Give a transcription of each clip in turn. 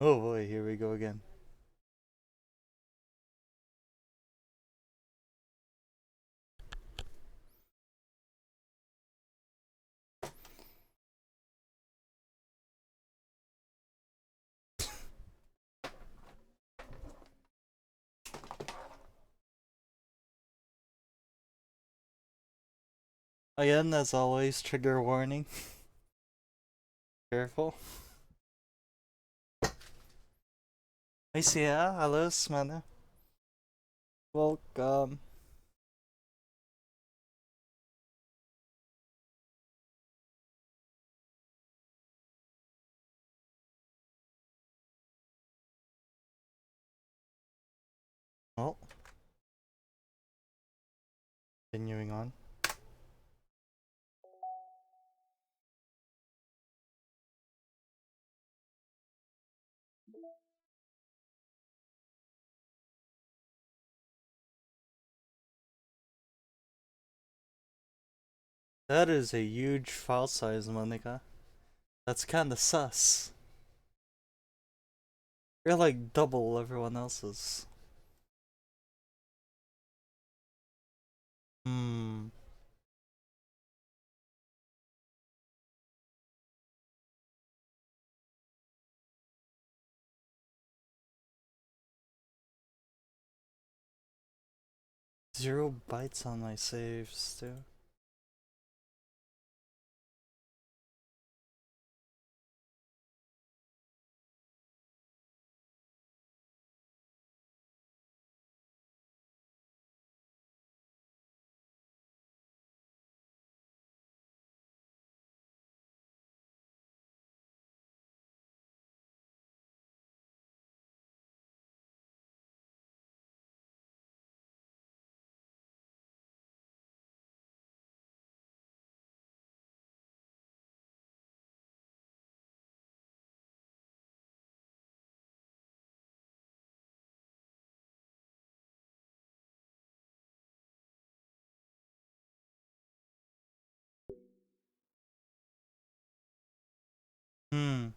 Oh boy, here we go again. Again, as always, trigger warning. Careful. I see ya. Hello, Smana. Welcome. Well, continuing on. That is a huge file size, Monica. That's kinda sus. You're like double everyone else's. Hmm. Zero bytes on my saves, too. Hmm.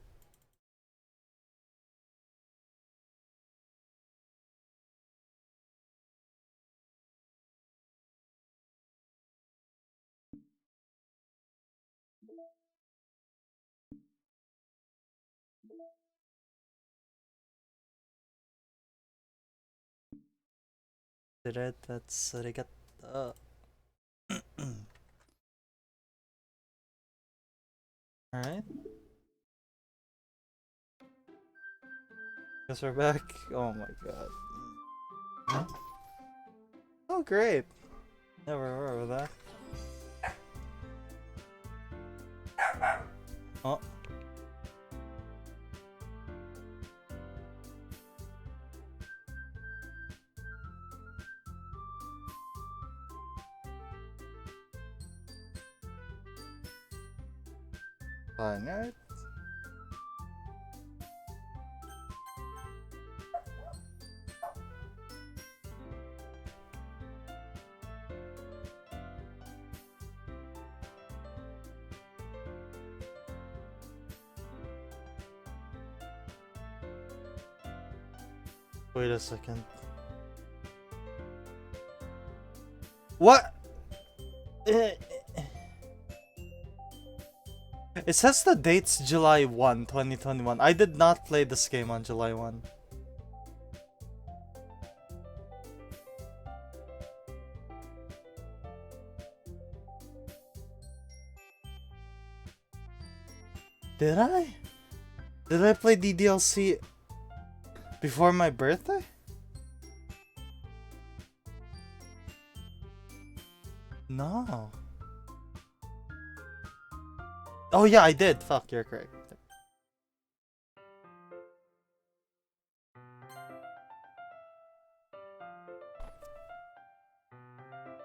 That's arigato. Alright. Guess we're back. Oh my god. Oh, great. Never heard of that. Oh. Fine, alright. Wait a second. What? It says the date's July 1, 2021. I did not play this game on July 1. Did I? Did I play the DLC before my birthday? No. Oh yeah, I did. Fuck, you're correct.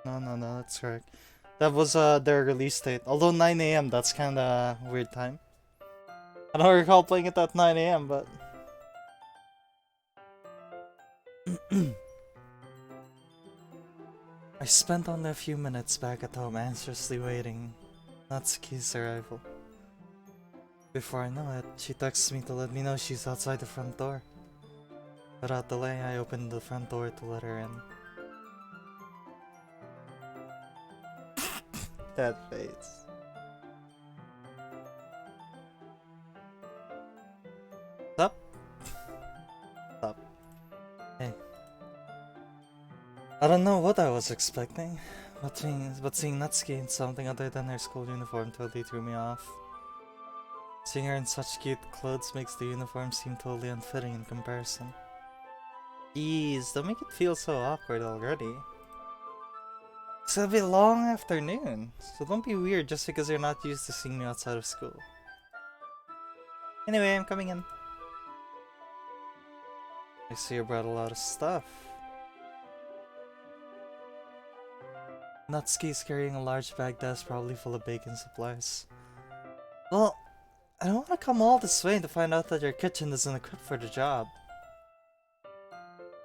No, that's correct. That was their release date. Although 9 a.m. that's kinda weird time. I don't recall playing it at 9 a.m. but I spent only a few minutes back at home anxiously waiting Natsuki's arrival. Before I know it, she texts me to let me know she's outside the front door. Without delay, I opened the front door to let her in. That face. Sup? Sup? Hey. I don't know what I was expecting, but seeing Natsuki in something other than her school uniform totally threw me off. Seeing her in such cute clothes makes the uniform seem totally unfitting in comparison. Jeez, don't make it feel so awkward already. It's gonna be a long afternoon, so don't be weird just because you're not used to seeing me outside of school. Anyway, I'm coming in. I see you brought a lot of stuff. Natsuki's carrying a large bag that's probably full of baking supplies. Well, I don't want to come all this way to find out that your kitchen isn't equipped for the job.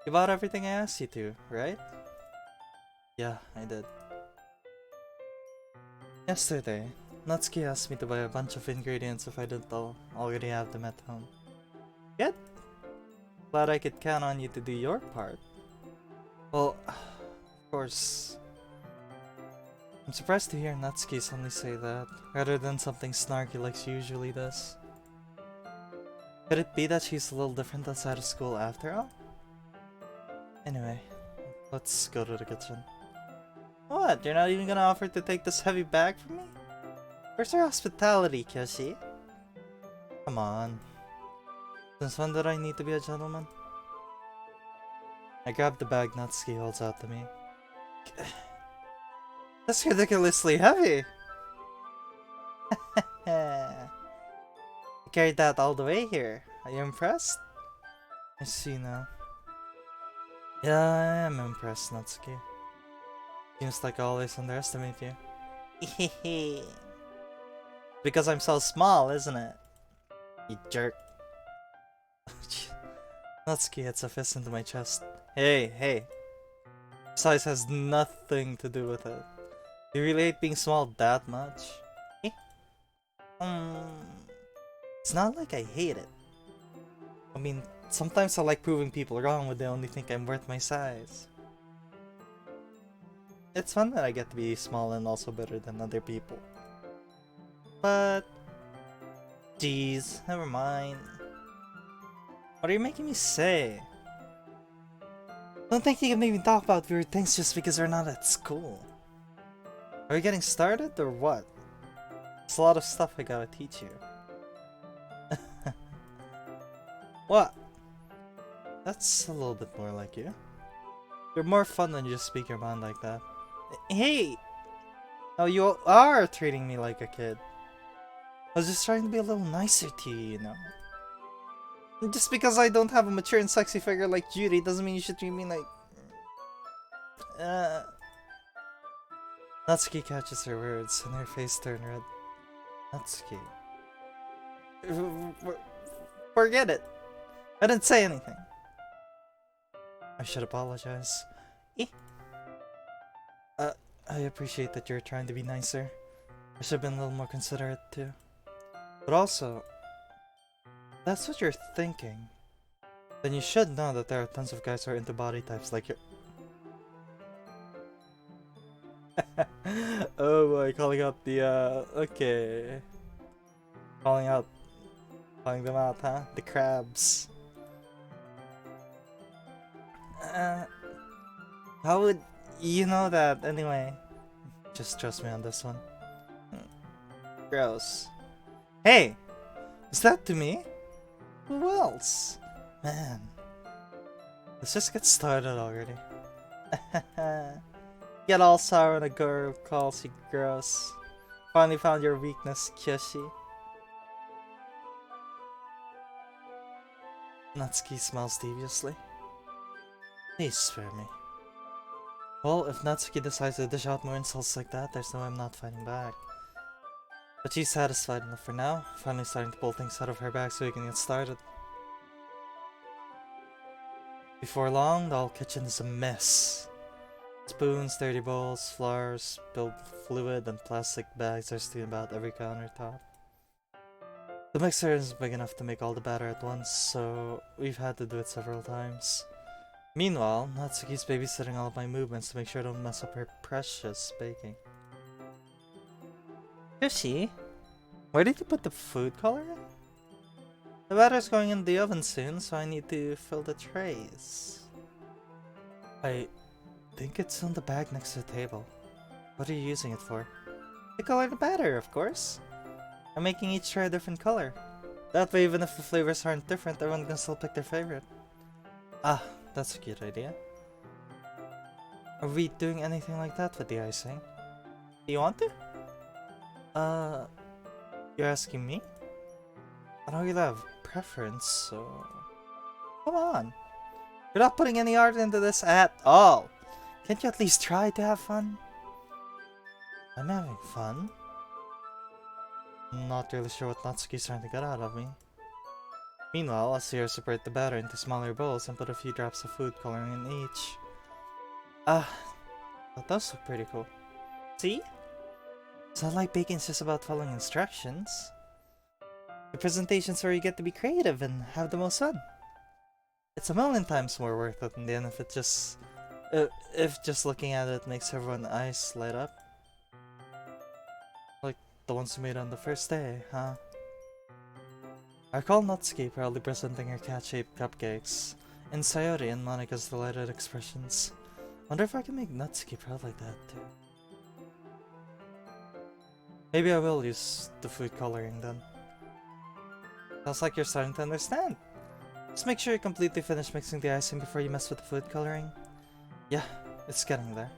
You bought everything I asked you to, right? Yeah, I did. Yesterday, Natsuki asked me to buy a bunch of ingredients if I didn't already have them at home. Good. Glad I could count on you to do your part. Well, of course. I'm surprised to hear Natsuki suddenly say that, rather than something snarky like she usually does. Could it be that she's a little different outside of school after all? Anyway, let's go to the kitchen. What? You're not even gonna offer to take this heavy bag from me? Where's your hospitality, Kyoshi? Come on. Since when did I need to be a gentleman? I grabbed the bag Natsuki holds out to me. That's ridiculously heavy! I carried that all the way here. Are you impressed? I see now. Yeah, I am impressed, Natsuki. Seems like I always underestimate you. Because I'm so small, isn't it? You jerk. Natsuki hits a fist into my chest. Hey. Size has nothing to do with it. Do you really hate being small that much? It's not like I hate it. I mean, sometimes I like proving people wrong when they only think I'm worth my size. It's fun that I get to be small and also better than other people. But... Jeez, never mind. What are you making me say? Don't think you can make me talk about weird things just because we're not at school. Are we getting started or what? There's a lot of stuff I gotta teach you. What? That's a little bit more like you. You're more fun when you just speak your mind like that. Hey! Oh, you are treating me like a kid. I was just trying to be a little nicer to you, you know? Just because I don't have a mature and sexy figure like Judy doesn't mean you should treat me like... Natsuki catches her words and her face turned red. Natsuki... Forget it! I didn't say anything. I should apologize. I appreciate that you're trying to be nicer. I should have been a little more considerate too. But also, that's what you're thinking. Then you should know that there are tons of guys who are into body types like you. Oh boy, calling out the okay. Calling them out, huh? The crabs. How would you know that anyway? Just trust me on this one. Gross. Hey! Is that to me? Who else? Man. Let's just get started already. Get all sour when a girl calls you gross. Finally found your weakness, Kyoshi. Natsuki smiles deviously. Please spare me. Well, if Natsuki decides to dish out more insults like that, there's no way I'm not fighting back. But she's satisfied enough for now, finally starting to pull things out of her bag so we can get started. Before long, the whole kitchen is a mess. Spoons, dirty bowls, flour, spilled fluid, and plastic bags are strewn about every countertop. The mixer isn't big enough to make all the batter at once, so we've had to do it several times. Meanwhile, Natsuki's babysitting all of my movements to make sure I don't mess up her precious baking. Yoshi, where did you put the food coloring? The batter's going in the oven soon, so I need to fill the trays. I think it's on the bag next to the table. What are you using it for? To color the batter, of course. I'm making each tray a different color. That way, even if the flavors aren't different, everyone can still pick their favorite. Ah, that's a cute idea. Are we doing anything like that with the icing? Do you want to? You're asking me? I don't really have preference, so... Come on! You're not putting any art into this at all! Can't you at least try to have fun? I'm having fun. I'm not really sure what Natsuki's trying to get out of me. Meanwhile, I see her separate the batter into smaller bowls and put a few drops of food coloring in each. That does look pretty cool. See? It's not like baking's just about following instructions. The presentation's where you get to be creative and have the most fun. It's a million times more worth it in the end if just looking at it makes everyone's eyes light up. Like the ones we made on the first day, huh? I recall Natsuki proudly presenting her cat-shaped cupcakes, and Sayori and Monika's delighted expressions. Wonder if I can make Natsuki proud like that too. Maybe I will use the food coloring then. Sounds like you're starting to understand. Just make sure you completely finish mixing the icing before you mess with the food coloring. Yeah, it's getting there.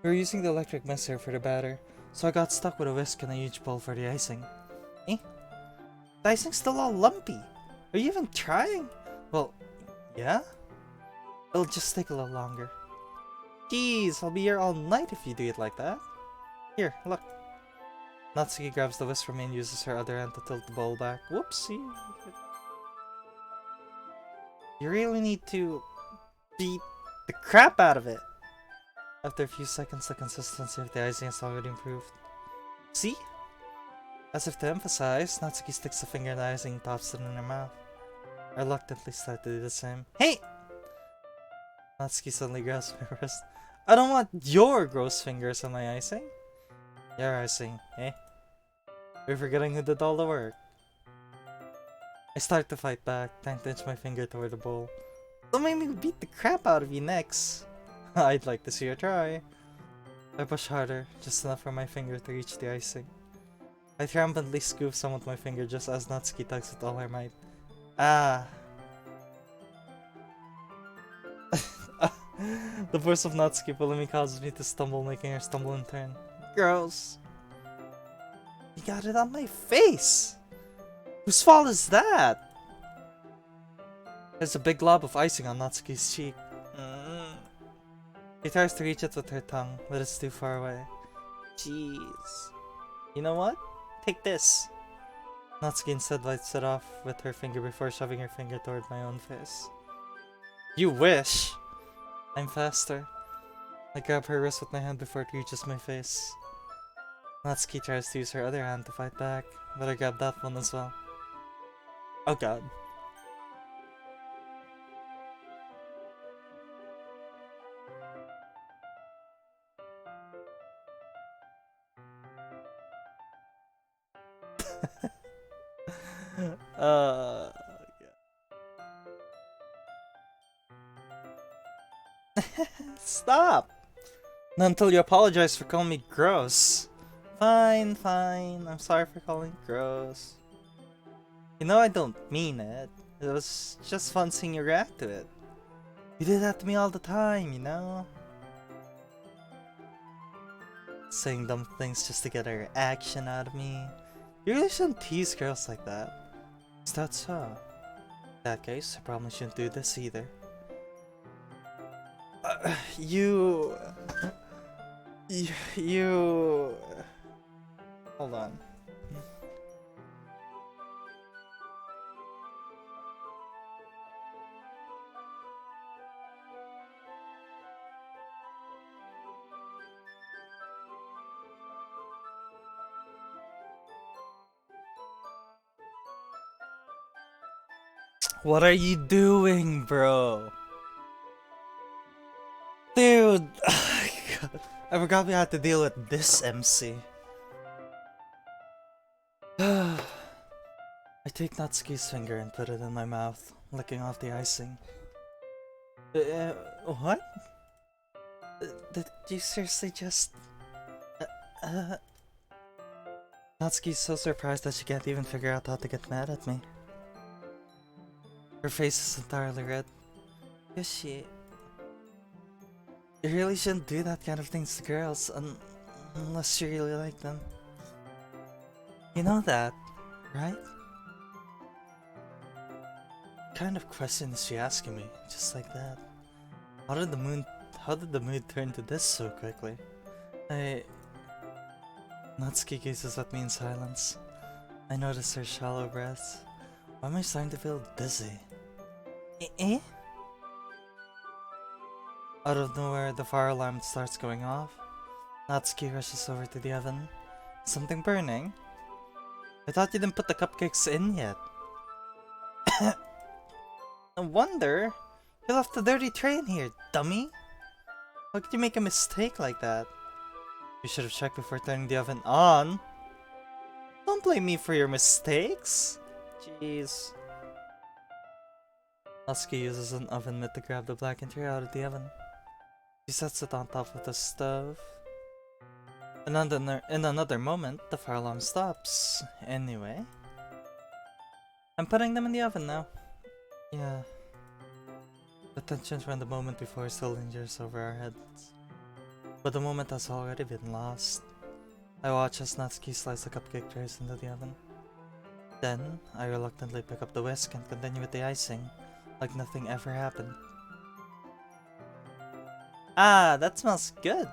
We were using the electric mixer for the batter, so I got stuck with a whisk and a huge bowl for the icing. Eh? The icing's still all lumpy. Are you even trying? Well, yeah? It'll just take a little longer. Jeez, I'll be here all night if you do it like that. Here, look. Natsuki grabs the whisk from me and uses her other hand to tilt the bowl back. Whoopsie. You really need to beat the crap out of it. After a few seconds, the consistency of the icing has already improved. See? As if to emphasize, Natsuki sticks a finger in the icing and pops it in her mouth. I reluctantly start to do the same. Hey! Natsuki suddenly grabs my wrist. I don't want your gross fingers on my icing. Your icing, eh? We're forgetting who did all the work. I start to fight back, trying to inch my finger toward the bowl. Don't make me beat the crap out of you next. I'd like to see her try. I push harder, just enough for my finger to reach the icing. I triumphantly scoop some with my finger just as Natsuki tugs with all her might. Ah. The force of Natsuki pulling me causes me to stumble, making her stumble in turn. Gross. You got it on my face! Whose fault is that? There's a big glob of icing on Natsuki's cheek. She tries to reach it with her tongue, but it's too far away. Jeez. You know what? Take this. Natsuki instead wipes it off with her finger before shoving her finger toward my own face. You wish! I'm faster. I grab her wrist with my hand before it reaches my face. Natsuki tries to use her other hand to fight back, but I grab that one as well. Oh god. Stop! Not until you apologize for calling me gross. Fine, fine. I'm sorry for calling you gross. You know I don't mean it. It was just fun seeing you react to it. You do that to me all the time, you know? Saying dumb things just to get a reaction out of me. You really shouldn't tease girls like that. Is that so? In that case, I probably shouldn't do this either. You... Hold on. What are you doing, bro? Dude! God. I forgot we had to deal with this MC. I take Natsuki's finger and put it in my mouth, licking off the icing. What? Did you seriously just... Natsuki's so surprised that she can't even figure out how to get mad at me. Her face is entirely red. Yoshi... You really shouldn't do that kind of things to girls, unless you really like them. You know that, right? What kind of question is she asking me, just like that? How did the mood turn to this so quickly? Natsuki gazes at me in silence. I notice her shallow breaths. Why am I starting to feel dizzy? Eh? Out of nowhere, the fire alarm starts going off. Natsuki rushes over to the oven. Something burning? I thought you didn't put the cupcakes in yet. No wonder! You left the dirty tray in here, dummy! How could you make a mistake like that? You should have checked before turning the oven on. Don't blame me for your mistakes. Jeez. Natsuki uses an oven mitt to grab the blackened tray out of the oven. She sets it on top of the stove. In another moment, the fire alarm stops. Anyway, I'm putting them in the oven now. Yeah. The tension from the moment before still lingers over our heads. But the moment has already been lost. I watch as Natsuki slices the cupcake trays into the oven. Then, I reluctantly pick up the whisk and continue with the icing, like nothing ever happened. Ah, that smells good!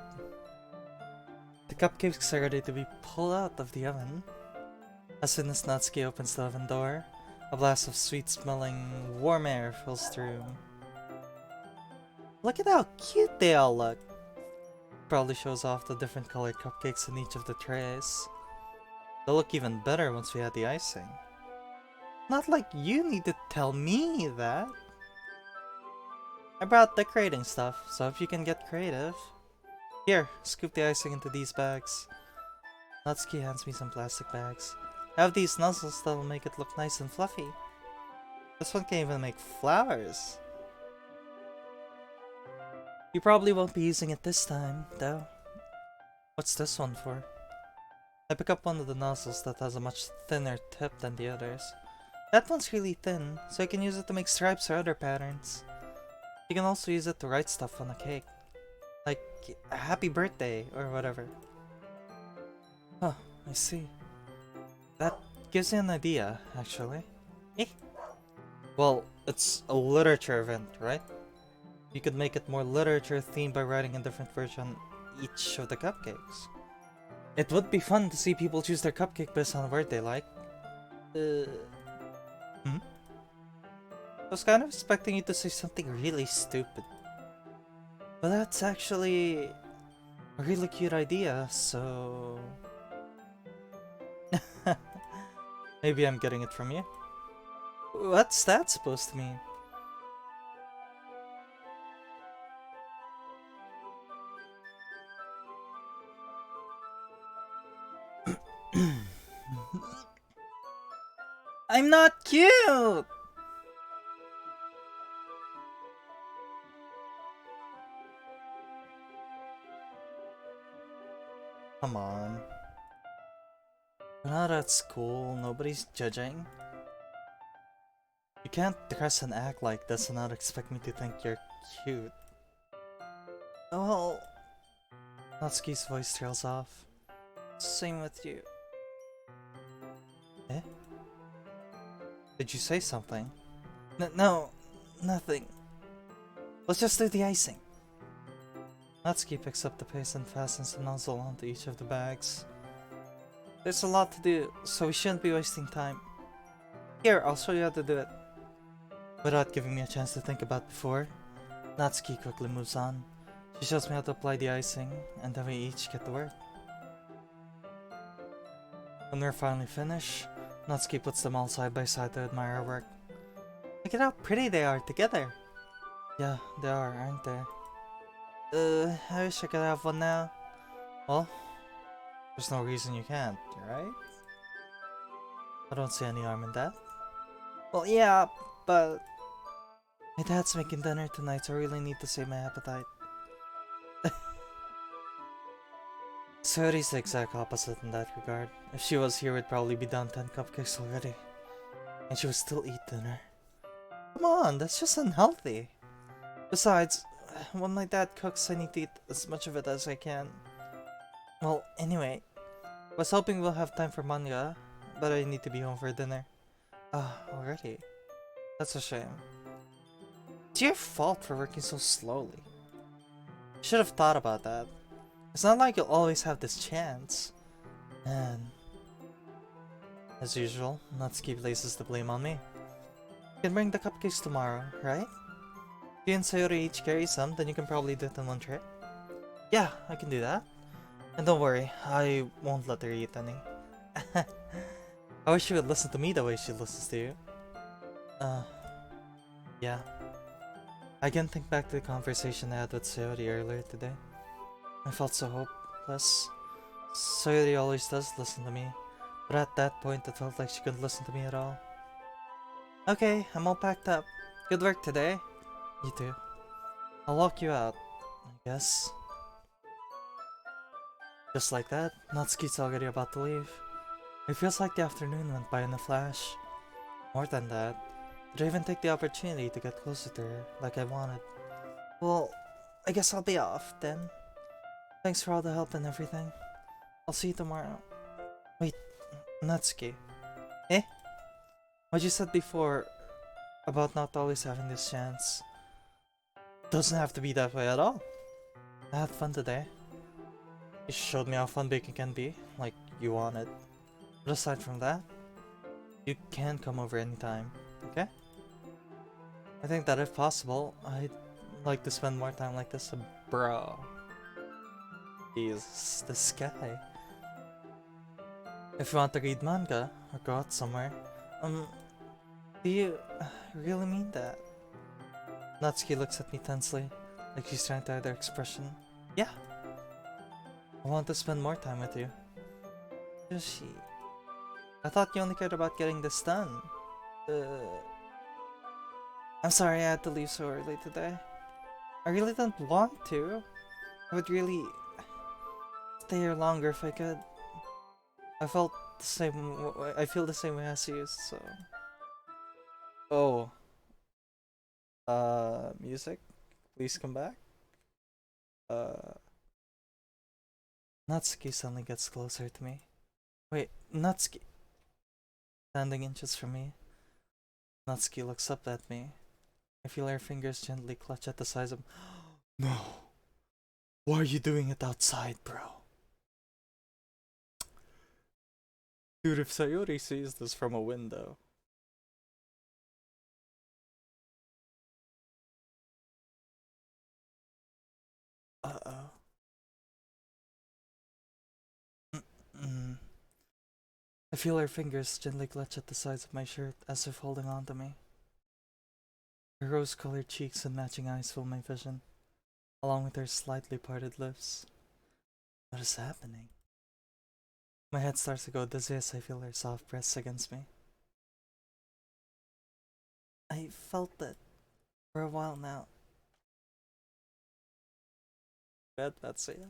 The cupcakes are ready to be pulled out of the oven. As soon as Natsuki opens the oven door, a blast of sweet-smelling, warm air fills the room. Look at how cute they all look! Probably shows off the different colored cupcakes in each of the trays. They'll look even better once we add the icing. Not like you need to tell me that! I brought decorating stuff, so if you can get creative. Here, scoop the icing into these bags. Natsuki hands me some plastic bags. I have these nozzles that will make it look nice and fluffy. This one can even make flowers. You probably won't be using it this time, though. What's this one for? I pick up one of the nozzles that has a much thinner tip than the others. That one's really thin, so I can use it to make stripes or other patterns. You can also use it to write stuff on a cake. Like, happy birthday, or whatever. Huh, I see. That gives you an idea, actually. Eh? Well, it's a literature event, right? You could make it more literature themed by writing a different version each of the cupcakes. It would be fun to see people choose their cupcake based on a word they like. I was kind of expecting you to say something really stupid. But that's actually a really cute idea, so... Maybe I'm getting it from you. What's that supposed to mean? I'm not cute! Come on. We're not at school, nobody's judging. You can't dress and act like this and not expect me to think you're cute. Oh, Natsuki's voice trails off. Same with you. Eh? Did you say something? No, nothing. Let's just do the icing. Natsuki picks up the paste and fastens the nozzle onto each of the bags. There's a lot to do, so we shouldn't be wasting time. Here, I'll show you how to do it. Without giving me a chance to think about before, Natsuki quickly moves on. She shows me how to apply the icing, and then we each get to work. When we're finally finished, Natsuki puts them all side by side to admire our work. I Look at how pretty they are together. Yeah, they are, aren't they? I wish I could have one now. Well, there's no reason you can't, right? I don't see any harm in that. Well, yeah, but my dad's making dinner tonight, so I really need to save my appetite. Sayori's the exact opposite in that regard. If she was here, we'd probably be down 10 cupcakes already. And she would still eat dinner. Come on, that's just unhealthy. Besides, when my dad cooks, I need to eat as much of it as I can. Well, anyway, I was hoping we'll have time for manga, but I need to be home for dinner. Already? That's a shame. It's your fault for working so slowly. You should have thought about that. It's not like you'll always have this chance. And as usual, Natsuki places the blame on me. You can bring the cupcakes tomorrow, right? If you and Sayori each carry some, then you can probably do it in one trip. Yeah, I can do that. And don't worry, I won't let her eat any. I wish she would listen to me the way she listens to you. Yeah. I can think back to the conversation I had with Sayori earlier today. I felt so hopeless. Sayori always does listen to me, but at that point it felt like she couldn't listen to me at all. Okay, I'm all packed up. Good work today. You too. I'll walk you out, I guess. Just like that, Natsuki's already about to leave. It feels like the afternoon went by in a flash. More than that, did I even take the opportunity to get closer to her like I wanted? Well, I guess I'll be off then. Thanks for all the help and everything. I'll see you tomorrow. Wait, Natsuki. Eh? What you said before about not always having this chance doesn't have to be that way at all. I had fun today. You showed me how fun baking can be, like you wanted. But aside from that, you can come over anytime, okay? I think that if possible, I'd like to spend more time like this. Bro. Jesus, this guy. If you want to read manga or go out somewhere, do you really mean that? Natsuki looks at me tensely, like she's trying to hide her expression. Yeah. I want to spend more time with you. Yoshi. I thought you only cared about getting this done. I'm sorry I had to leave so early today. I really don't want to. I would really stay here longer if I could. I felt the same. I feel the same way as you. So. Oh. Music. Please come back. Natsuki suddenly gets closer to me. Wait, Natsuki. Standing inches from me. Natsuki looks up at me. I feel her fingers gently clutch at the sides of. No. Why are you doing it outside, bro? Dude, if Sayori sees this from a window. Uh-oh. I feel her fingers gently clutch at the sides of my shirt as if holding on to me. Her rose-colored cheeks and matching eyes fill my vision, along with her slightly parted lips. What is happening? My head starts to go dizzy as I feel her soft breasts against me. I felt it for a while now. That's it.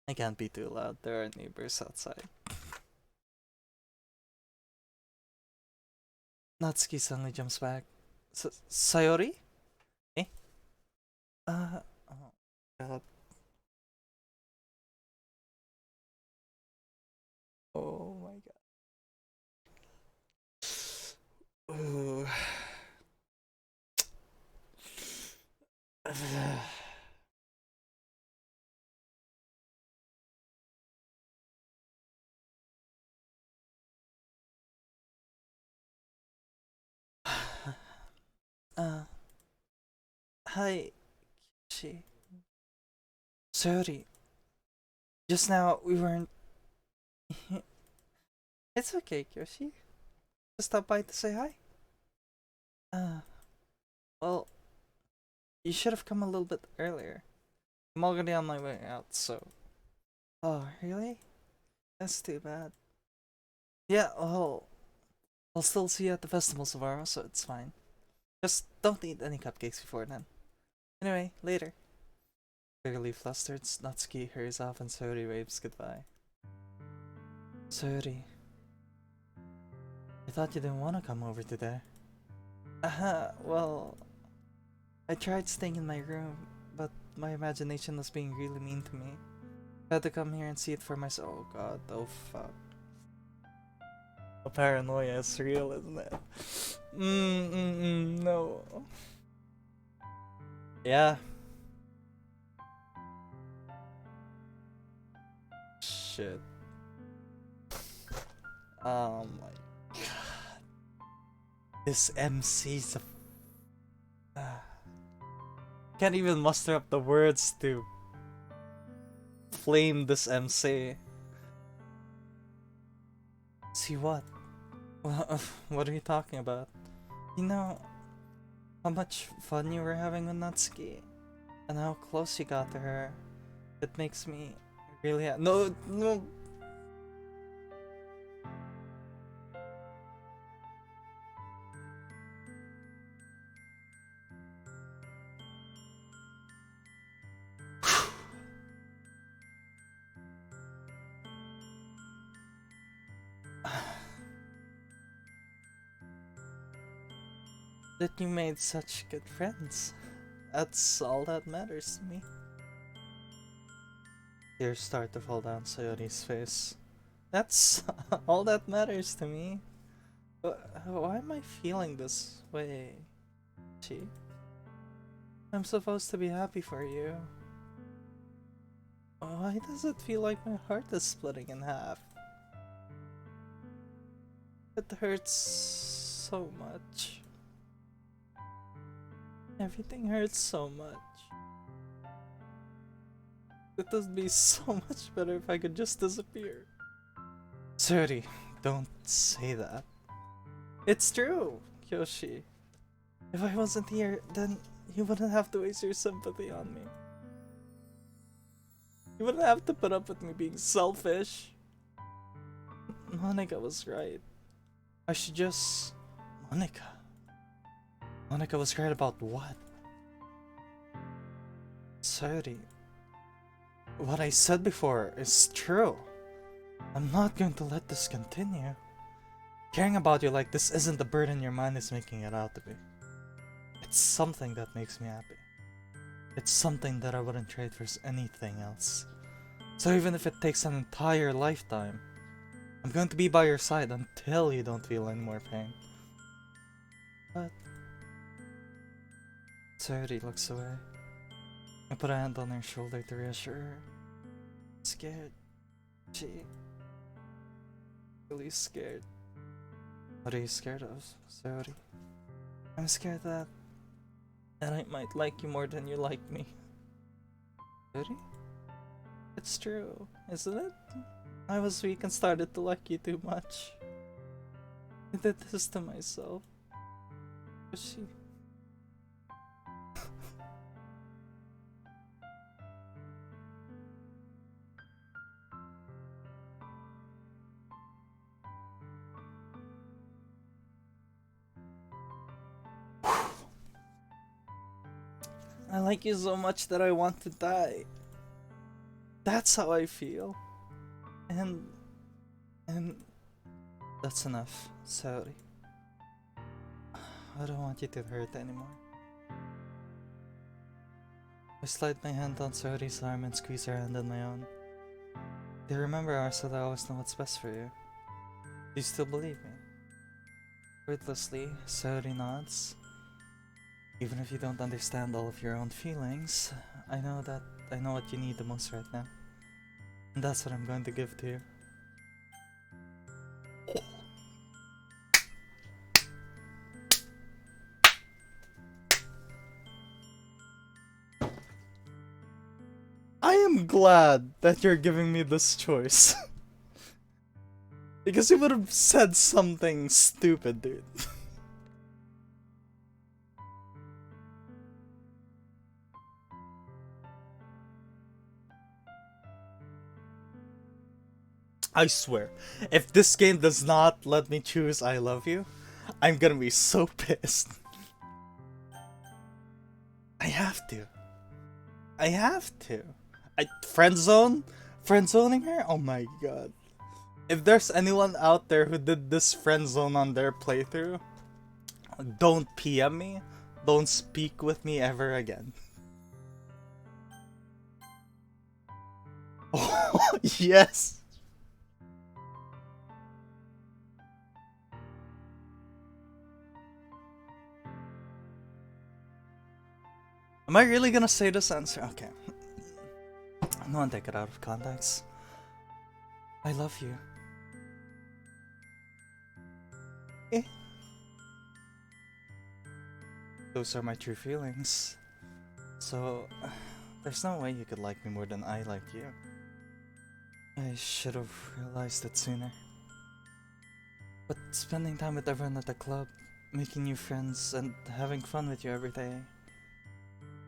I can't be too loud, there are neighbors outside. Natsuki suddenly jumps back. Sayori? Eh? Oh god. Oh my god. Ooh. Uh, Hi, Kyoshi. Sorry. Just now we weren't. It's okay, Kyoshi. Just stop by to say hi. Uh, well, you should have come a little bit earlier. I'm already on my way out, so. Oh, really? That's too bad. Yeah, well, I'll still see you at the festival tomorrow, so it's fine. Just don't eat any cupcakes before then. Anyway, later. Clearly flustered, Natsuki hurries off and Sayori waves goodbye. Sayori, I thought you didn't want to come over today. Well, I tried staying in my room, but my imagination was being really mean to me. I had to come here and see it for myself. Oh god, oh fuck. The paranoia is real, isn't it? No. Yeah. Shit. Oh my god. This MC's a... Can't even muster up the words to flame this MC. See what? What are you talking about? You know how much fun you were having with Natsuki? And how close you got to her? It makes me really no. That you made such good friends. That's all that matters to me. Tears start to fall down Sayori's face. That's all that matters to me. Why am I feeling this way? Chi? I'm supposed to be happy for you. Why does it feel like my heart is splitting in half? It hurts so much. Everything hurts so much. It would be so much better if I could just disappear. Sayori, don't say that. It's true, Kyoshi. If I wasn't here, then you wouldn't have to waste your sympathy on me. You wouldn't have to put up with me being selfish. Monica was right. I should just... Monica? Monica was right about what? Sayori, what I said before is true. I'm not going to let this continue. Caring about you like this isn't the burden your mind is making it out to be. It's something that makes me happy. It's something that I wouldn't trade for anything else. So even if it takes an entire lifetime, I'm going to be by your side until you don't feel any more pain. But... Sayori looks away. I put a hand on her shoulder to reassure her. Scared. She... really scared. What are you scared of, Sayori? I'm scared that I might like you more than you like me. Sayori? It's true, isn't it? I was weak and started to like you too much. I did this to myself. But she... I like you so much that I want to die. That's how I feel. And that's enough. Sorry. I don't want you to hurt anymore. I slide my hand on Sayori's arm and squeeze her hand in my own. Do you remember, Arsa, that I always know what's best for you? Do you still believe me? Wordlessly, Sayori nods. Even if you don't understand all of your own feelings, I know that I know what you need the most right now. And that's what I'm going to give to you. I am glad that you're giving me this choice. Because you would have said something stupid, dude. I swear, if this game does not let me choose I love you, I'm gonna be so pissed. I have to. I have to. Friendzoning her? Oh my god. If there's anyone out there who did this friendzone on their playthrough, don't PM me. Don't speak with me ever again. Oh, yes. Am I really gonna say this answer? Okay. No one take it out of context. I love you. Eh. Those are my true feelings. So, there's no way you could like me more than I like you. I should have realized it sooner. But spending time with everyone at the club, making new friends, and having fun with you every day,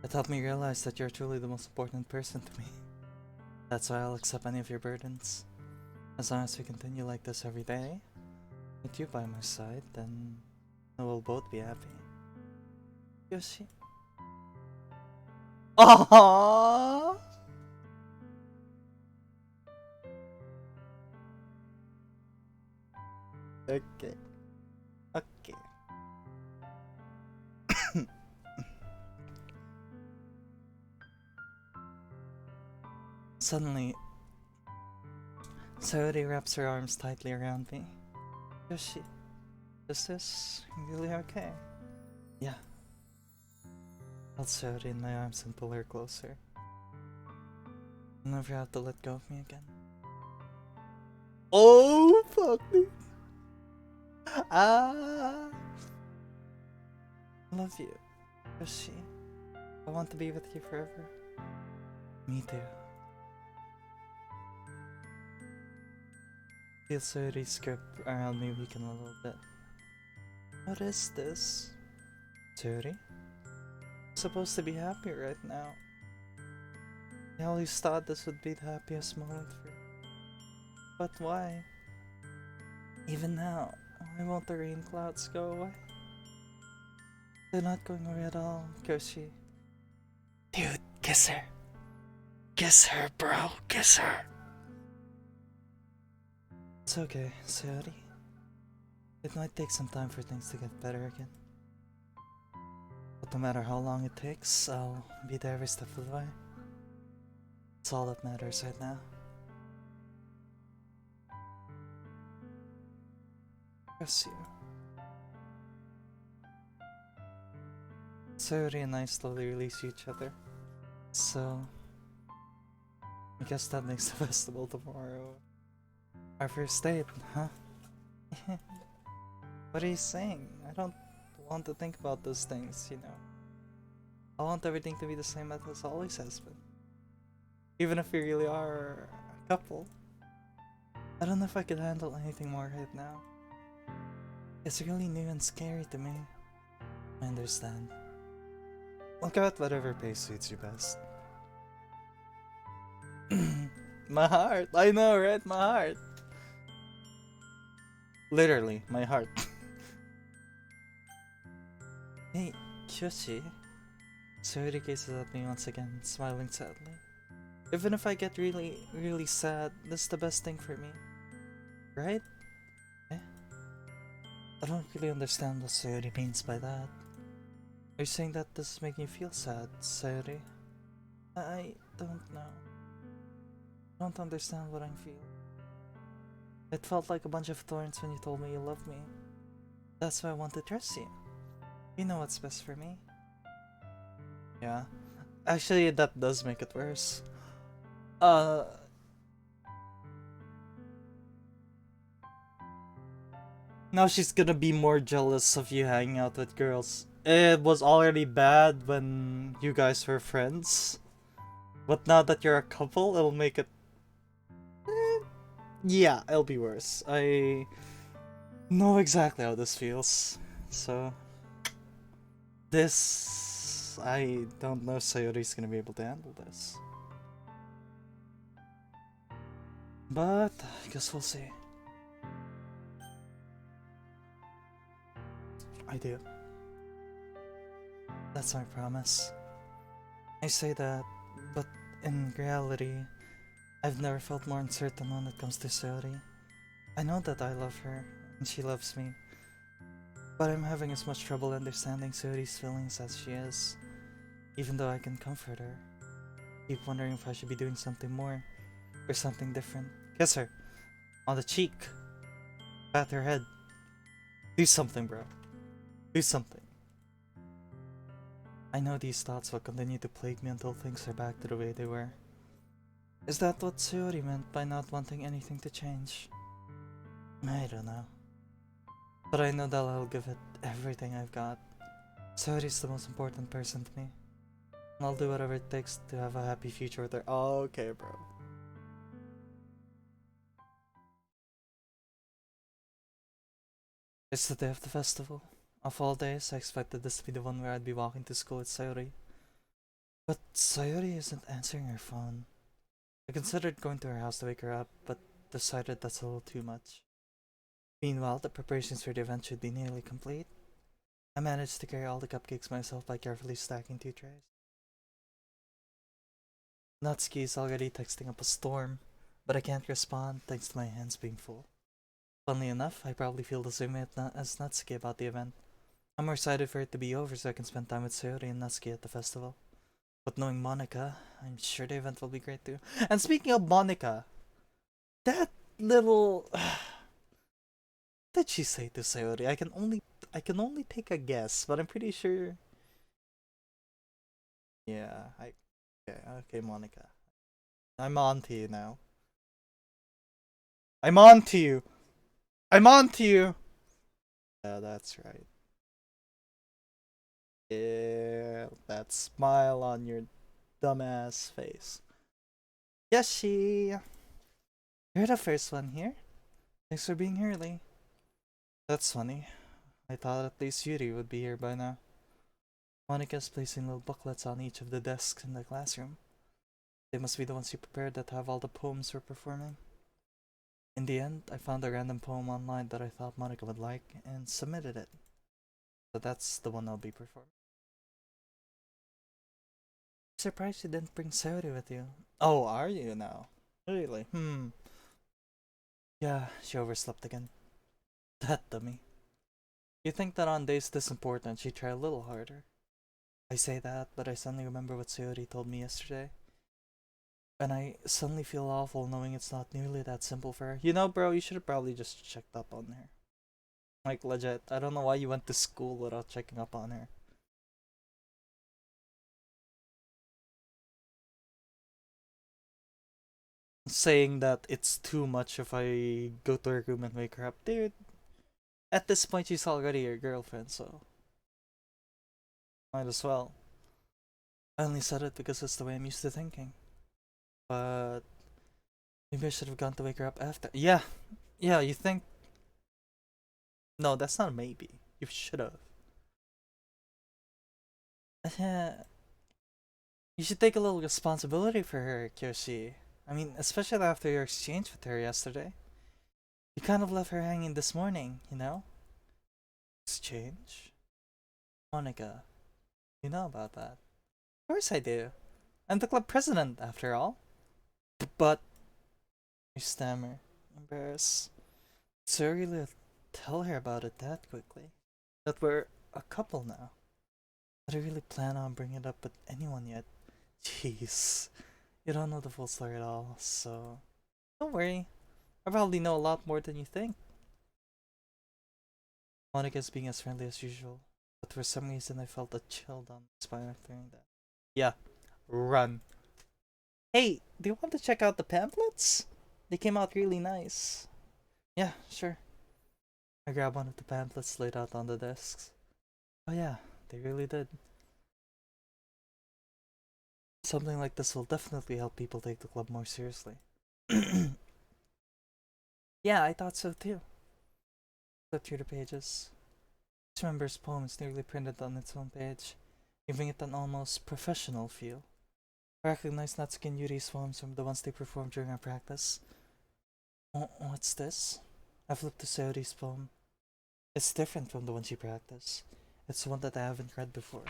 it helped me realize that you're truly the most important person to me. That's why I'll accept any of your burdens. As long as we continue like this every day, with you by my side, then we'll both be happy. Yoshi. Aww! Okay. Okay. Suddenly, Sayori wraps her arms tightly around me. Yoshi, is this really okay? Yeah. I'll Sayori in my arms and pull her closer. You'll never have to let go of me again. Oh, fuck me. Ah. I love you, Yoshi. I want to be with you forever. Me too. Feel Sayori's grip around me weaken a little bit. What is this? Sayori? I'm supposed to be happy right now. I always thought this would be the happiest moment for me. But why? Even now, why won't the rain clouds go away? They're not going away at all, Koshi. Dude, kiss her. Kiss her, bro. Kiss her. It's okay, Sayori. It might take some time for things to get better again. But no matter how long it takes, I'll be there every step of the way. It's all that matters right now. Trust you. Sayori and I slowly release each other. So, I guess that makes the festival tomorrow our first date, huh? What are you saying? I don't want to think about those things, you know. I want everything to be the same as it always has been. Even if we really are a couple. I don't know if I could handle anything more right now. It's really new and scary to me. I understand. I'll go at whatever pace suits you best. My heart! I know, right? My heart! Literally, my heart. Hey, Kyoshi. Sayori gazes at me once again, smiling sadly. Even if I get really, really sad, that's the best thing for me. Right? Eh? I don't really understand what Sayori means by that. Are you saying that this is making you feel sad, Sayori? I don't know. I don't understand what I'm feeling. It felt like a bunch of thorns when you told me you loved me. That's why I want to trust you. You know what's best for me. Yeah. Actually, that does make it worse. Now she's gonna be more jealous of you hanging out with girls. It was already bad when you guys were friends. But now that you're a couple, it'll make it... yeah, it'll be worse. I know exactly how this feels. So... this... I don't know if Sayori's gonna be able to handle this. But I guess we'll see. I do. That's my promise. I say that, but in reality, I've never felt more uncertain when it comes to Sayori. I know that I love her, and she loves me, but I'm having as much trouble understanding Sayori's feelings as she is. Even though I can comfort her, I keep wondering if I should be doing something more, or something different. Kiss her, on the cheek, pat her head. Do something, bro. Do something. I know these thoughts will continue to plague me until things are back to the way they were. Is that what Sayori meant by not wanting anything to change? I don't know. But I know that I'll give it everything I've got. Sayori's the most important person to me. And I'll do whatever it takes to have a happy future with her. Oh, okay, bro. It's the day of the festival. Of all days, I expected this to be the one where I'd be walking to school with Sayori. But Sayori isn't answering her phone. I considered going to her house to wake her up, but decided that's a little too much. Meanwhile, the preparations for the event should be nearly complete. I managed to carry all the cupcakes myself by carefully stacking 2 trays. Natsuki is already texting up a storm, but I can't respond thanks to my hands being full. Funnily enough, I probably feel the same way as Natsuki about the event. I'm more excited for it to be over so I can spend time with Sayori and Natsuki at the festival. But knowing Monica, I'm sure the event will be great too. And speaking of Monica, that little... what did she say to Sayori? I can only take a guess, but I'm pretty sure... yeah, okay, Monica. I'm on to you now. I'm on to you! I'm on to you! Yeah, that's right. Yeah, that smile on your dumbass face. Yoshi! You're the first one here. Thanks for being early. That's funny. I thought at least Yuri would be here by now. Monica's placing little booklets on each of the desks in the classroom. They must be the ones she prepared that have all the poems we're performing. In the end, I found a random poem online that I thought Monica would like and submitted it. So that's the one I'll be performing. Surprised you didn't bring Sayori with you. Oh, are you now? Really? Yeah, she overslept again. That dummy. You think that on days this important she'd try a little harder. I say that, but I suddenly remember what Sayori told me yesterday. And I suddenly feel awful knowing it's not nearly that simple for her. You know, bro, you should have probably just checked up on her. Like, legit, I don't know why you went to school without checking up on her. Saying that it's too much if I go to her room and wake her up. Dude, at this point she's already your girlfriend, so... might as well. I only said it because it's the way I'm used to thinking. But... maybe I should have gone to wake her up after. Yeah, you think... no, that's not a maybe. You should have. You should take a little responsibility for her, Kyoshi. I mean, especially after your exchange with her yesterday. You kind of left her hanging this morning, you know? Exchange? Monica, you know about that. Of course I do. I'm the club president, after all. But... you stammer, embarrassed. So really tell her about it that quickly. That we're a couple now. I don't really plan on bringing it up with anyone yet. Jeez. You don't know the full story at all, so... don't worry. I probably know a lot more than you think. Monica's being as friendly as usual, but for some reason I felt a chill down my spine after hearing that. Yeah, run. Hey, do you want to check out the pamphlets? They came out really nice. Yeah, sure. I grabbed one of the pamphlets laid out on the desks. Oh yeah, they really did. Something like this will definitely help people take the club more seriously. Yeah, I thought so too. Flip through the pages. Each member's poem is nearly printed on its own page, giving it an almost professional feel. I recognize Natsuki and Yuri's poems from the ones they performed during our practice. Oh, what's this? I flipped to Sayori's poem. It's different from the one she practiced. It's one that I haven't read before.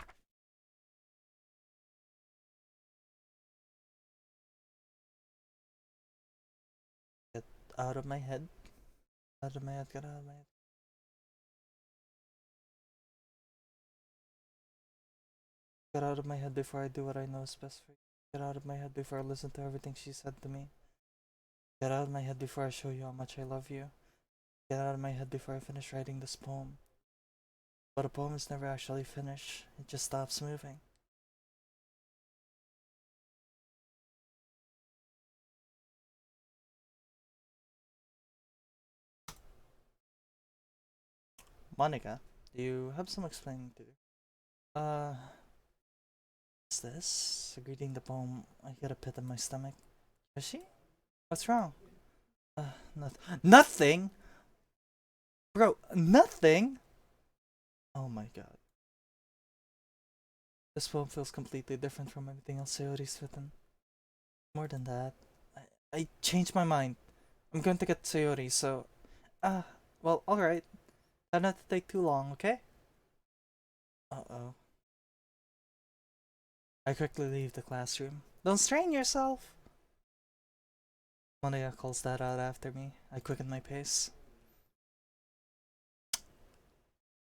Get out of my head. Out of my head, get out of my head. Get out of my head before I do what I know is best for you. Get out of my head before I listen to everything she said to me. Get out of my head before I show you how much I love you. Get out of my head before I finish writing this poem. But a poem is never actually finished, it just stops moving. Monica, do you have some explaining to do? What's this? Reading the poem, I get a pit in my stomach. Is she? What's wrong? Nothing? Bro, nothing? Oh my god. This poem feels completely different from everything else Sayori's written. More than that, I changed my mind. I'm going to get Sayori, so... well, alright. Try not to take too long, okay? Uh-oh. I quickly leave the classroom. Don't strain yourself! Monica calls that out after me. I quicken my pace.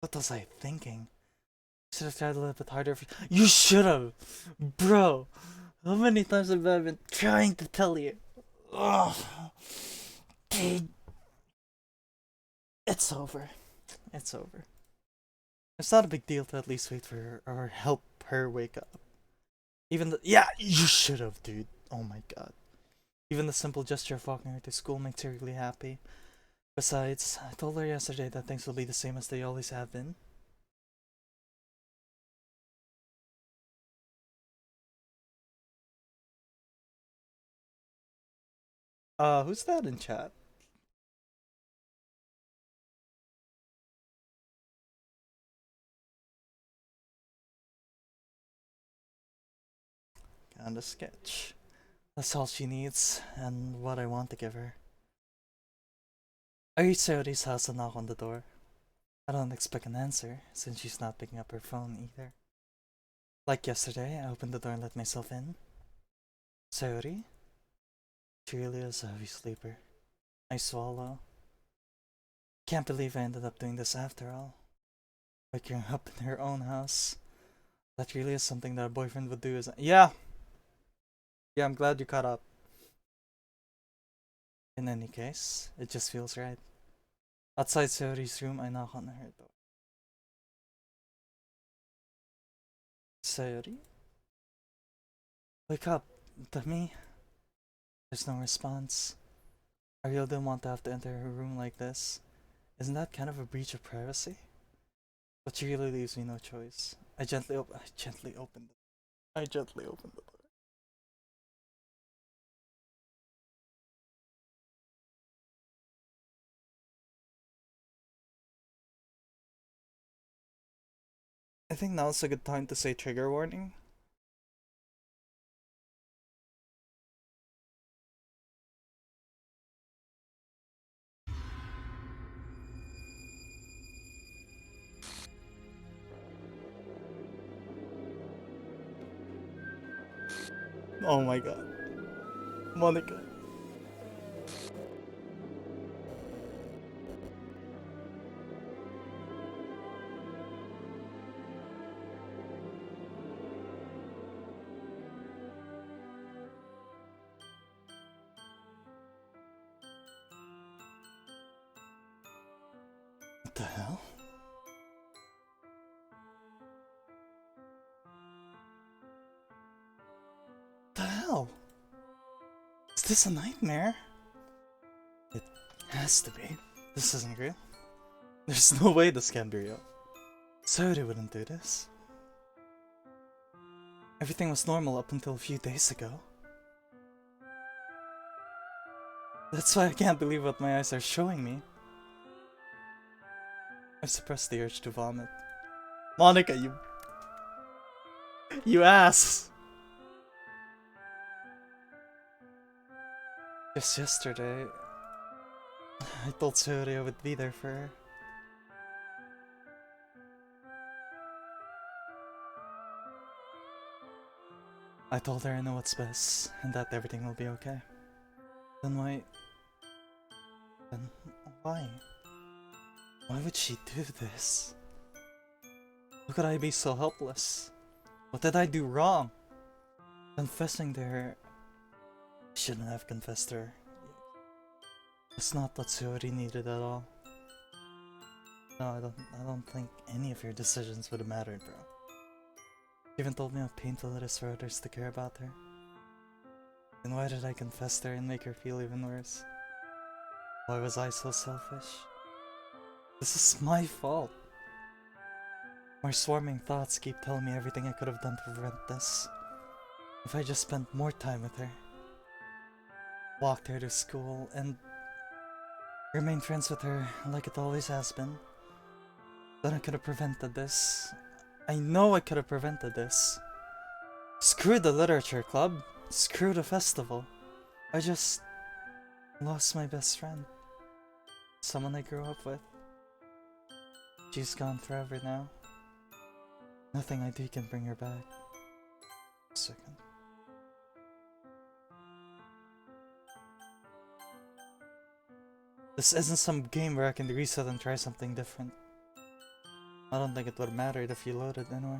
What was I thinking? Should have tried a little bit harder. You should have! Bro! How many times have I been trying to tell you? Ugh. Dude. It's over. It's over. It's not a big deal to at least wait for her or help her wake up. Even the— yeah, you should have, dude. Oh my god. Even the simple gesture of walking her to school makes her really happy. Besides, I told her yesterday that things will be the same as they always have been. Who's that in chat? Kinda sketch. That's all she needs, and what I want to give her. I reach Sayori's house and knock on the door. I don't expect an answer, since she's not picking up her phone either. Like yesterday, I opened the door and let myself in. Sayori? She really is a heavy sleeper. I swallow. Can't believe I ended up doing this after all. Waking up in her own house. That really is something that a boyfriend would do, isn't it? Yeah! Yeah, I'm glad you caught up. In any case, it just feels right. Outside Sayori's room, I knock on her door. Sayori? Wake up, dummy. There's no response. I really didn't want to have to enter her room like this. Isn't that kind of a breach of privacy? But she really leaves me no choice. I gently open the door. I think now's a good time to say trigger warning. Oh my god. Monica. What the hell? What the hell? Is this a nightmare? It has to be. This isn't real. There's no way this can be real. Sayori wouldn't do this. Everything was normal up until a few days ago. That's why I can't believe what my eyes are showing me. I suppressed the urge to vomit. Monica, you ass! Just yesterday, I told Sayori I would be there for her. I told her I know what's best, and that everything will be okay. Then why? Then why? Why would she do this? How could I be so helpless? What did I do wrong? Confessing to her... I shouldn't have confessed to her. It's not what Sayori needed at all. No, I don't think any of your decisions would have mattered, bro. You even told me how painful it is for others to care about her. Then why did I confess to her and make her feel even worse? Why was I so selfish? This is my fault. My swarming thoughts keep telling me everything I could have done to prevent this. If I just spent more time with her, walked her to school, and remained friends with her like it always has been, then I could have prevented this. I know I could have prevented this. Screw the literature club. Screw the festival. I just lost my best friend. Someone I grew up with. She's gone forever now. Nothing I do can bring her back. A second. This isn't some game where I can reset and try something different. I don't think it would have mattered if you loaded anyway.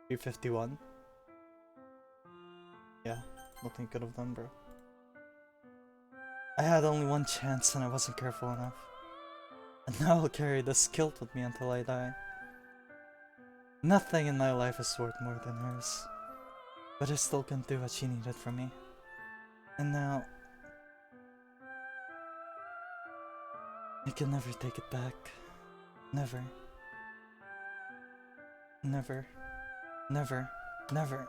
351. Yeah, nothing could have done, bro. I had only one chance and I wasn't careful enough. And now I'll carry this guilt with me until I die. Nothing in my life is worth more than hers. But I still couldn't do what she needed from me. And now... I can never take it back. Never. Never. Never. Never.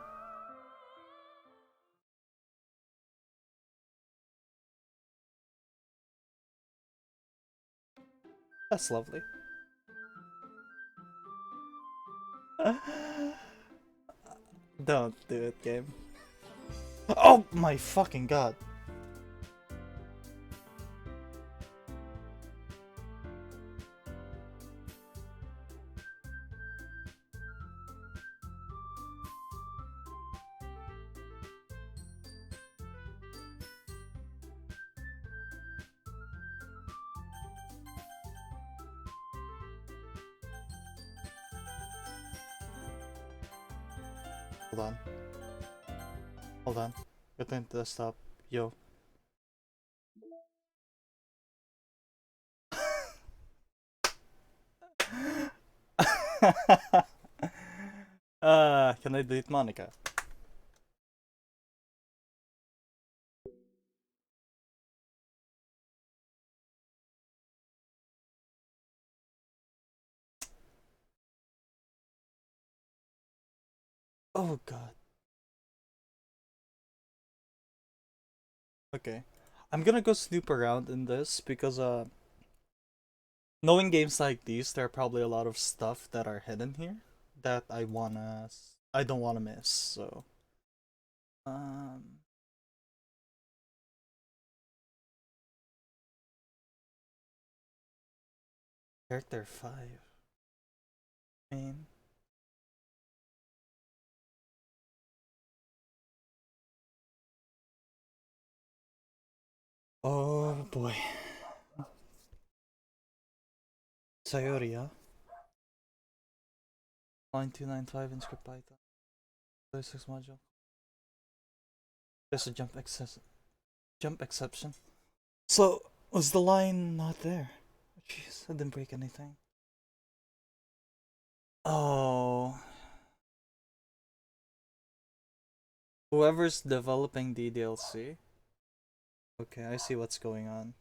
That's lovely. Don't do it, game. Oh my fucking god. Hold on. Hold on. Get into the stop. Yo. Can I delete Monica? Oh god. Okay. I'm gonna go snoop around in this because knowing games like these, there are probably a lot of stuff that are hidden here that I don't wanna miss, so um Character 5. Main. Oh boy. Sayori, huh? Line 295 in script Python. 36 module. There's a jump exception. So, was the line not there? Jeez, I didn't break anything. Oh. Whoever's developing the DLC. Okay, I see what's going on.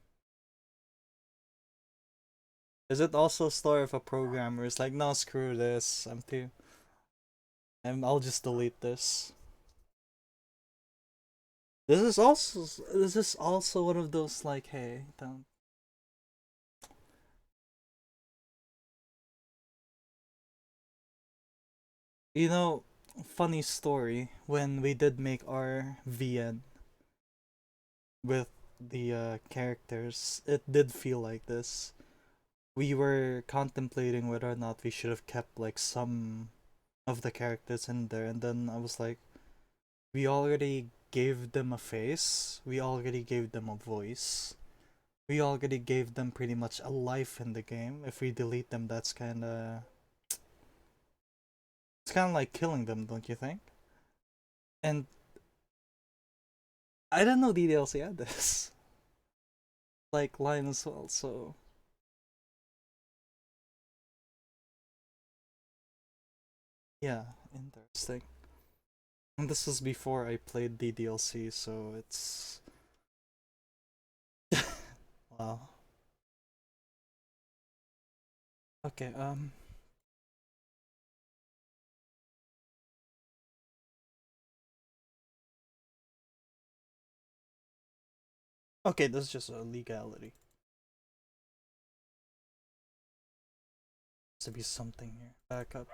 Is it also a story of a programmer who's like, no, screw this, I'm too And I'll just delete this. This is also one of those like, hey, don't. You know, funny story, when we did make our VN with the characters, it did feel like this. We were contemplating whether or not we should have kept like some of the characters in there, and then I was like, we already gave them a face, we already gave them a voice, we already gave them pretty much a life in the game. If we delete them, that's it's kind of like killing them, don't you think? And I didn't know DDLC had this like line as well, so yeah, interesting. And this was before I played DDLC, so it's wow. Okay, okay, this is just a legality. To be something here. Backup.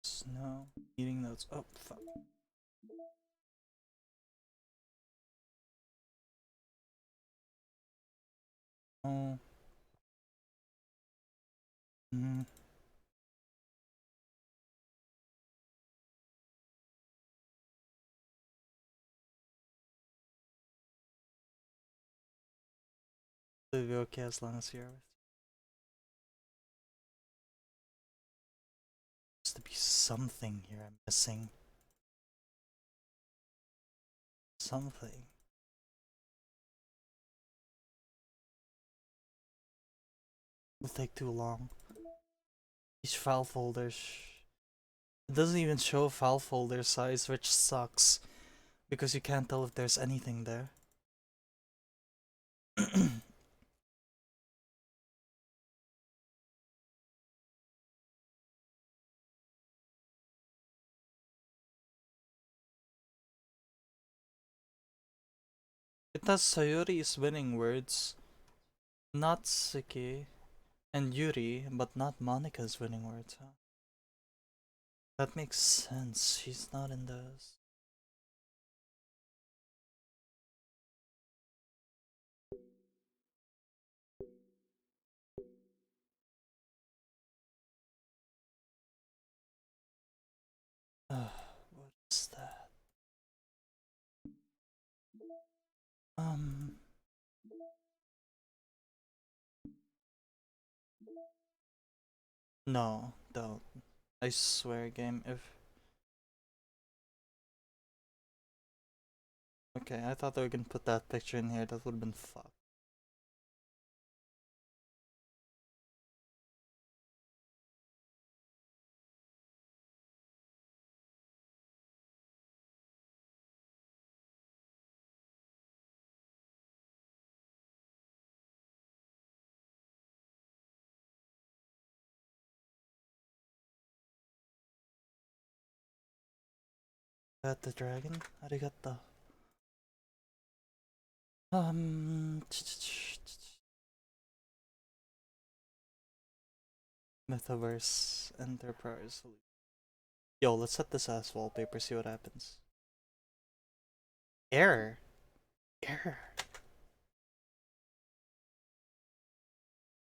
Text, no. Meeting notes. Oh, fuck. Oh. Mm. It'll be okay as long as you're with. Has to be something here I'm missing. Something. It'll take too long. Each file folder. It doesn't even show file folder size, which sucks. Because you can't tell if there's anything there. It has Sayori's winning words, Natsuki, and Yuri, but not Monika's winning words, huh? That makes sense. She's not in those. What is that? Um. No, don't. I swear, game. If. Okay, I thought they were gonna put that picture in here. That would've been fucked. Got the dragon? Arigato. Um. Metaverse Enterprise. Yo, let's set this as wallpaper, see what happens. Error. Error.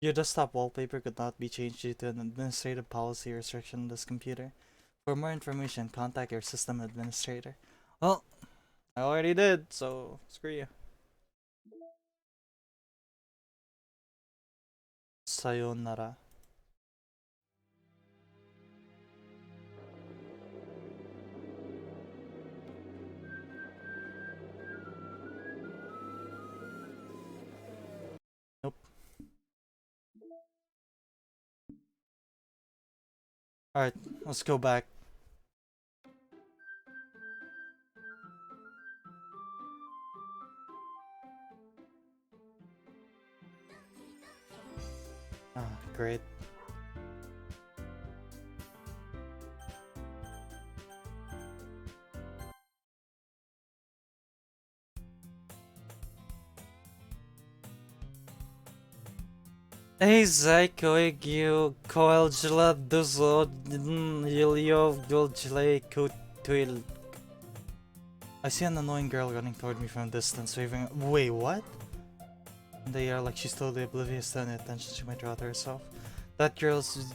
Your desktop wallpaper could not be changed due to an administrative policy restriction on this computer. For more information, contact your system administrator. Well, I already did, so screw you. Sayonara. Nope. Alright, let's go back. Ah, great. Ej, zajko, egio, koelgila, duzo, yilio, gulgile, kutuil. I see an annoying girl running toward me from a distance, waving. Wait, what? They are like she's totally oblivious to any attention she might draw to herself. That girl's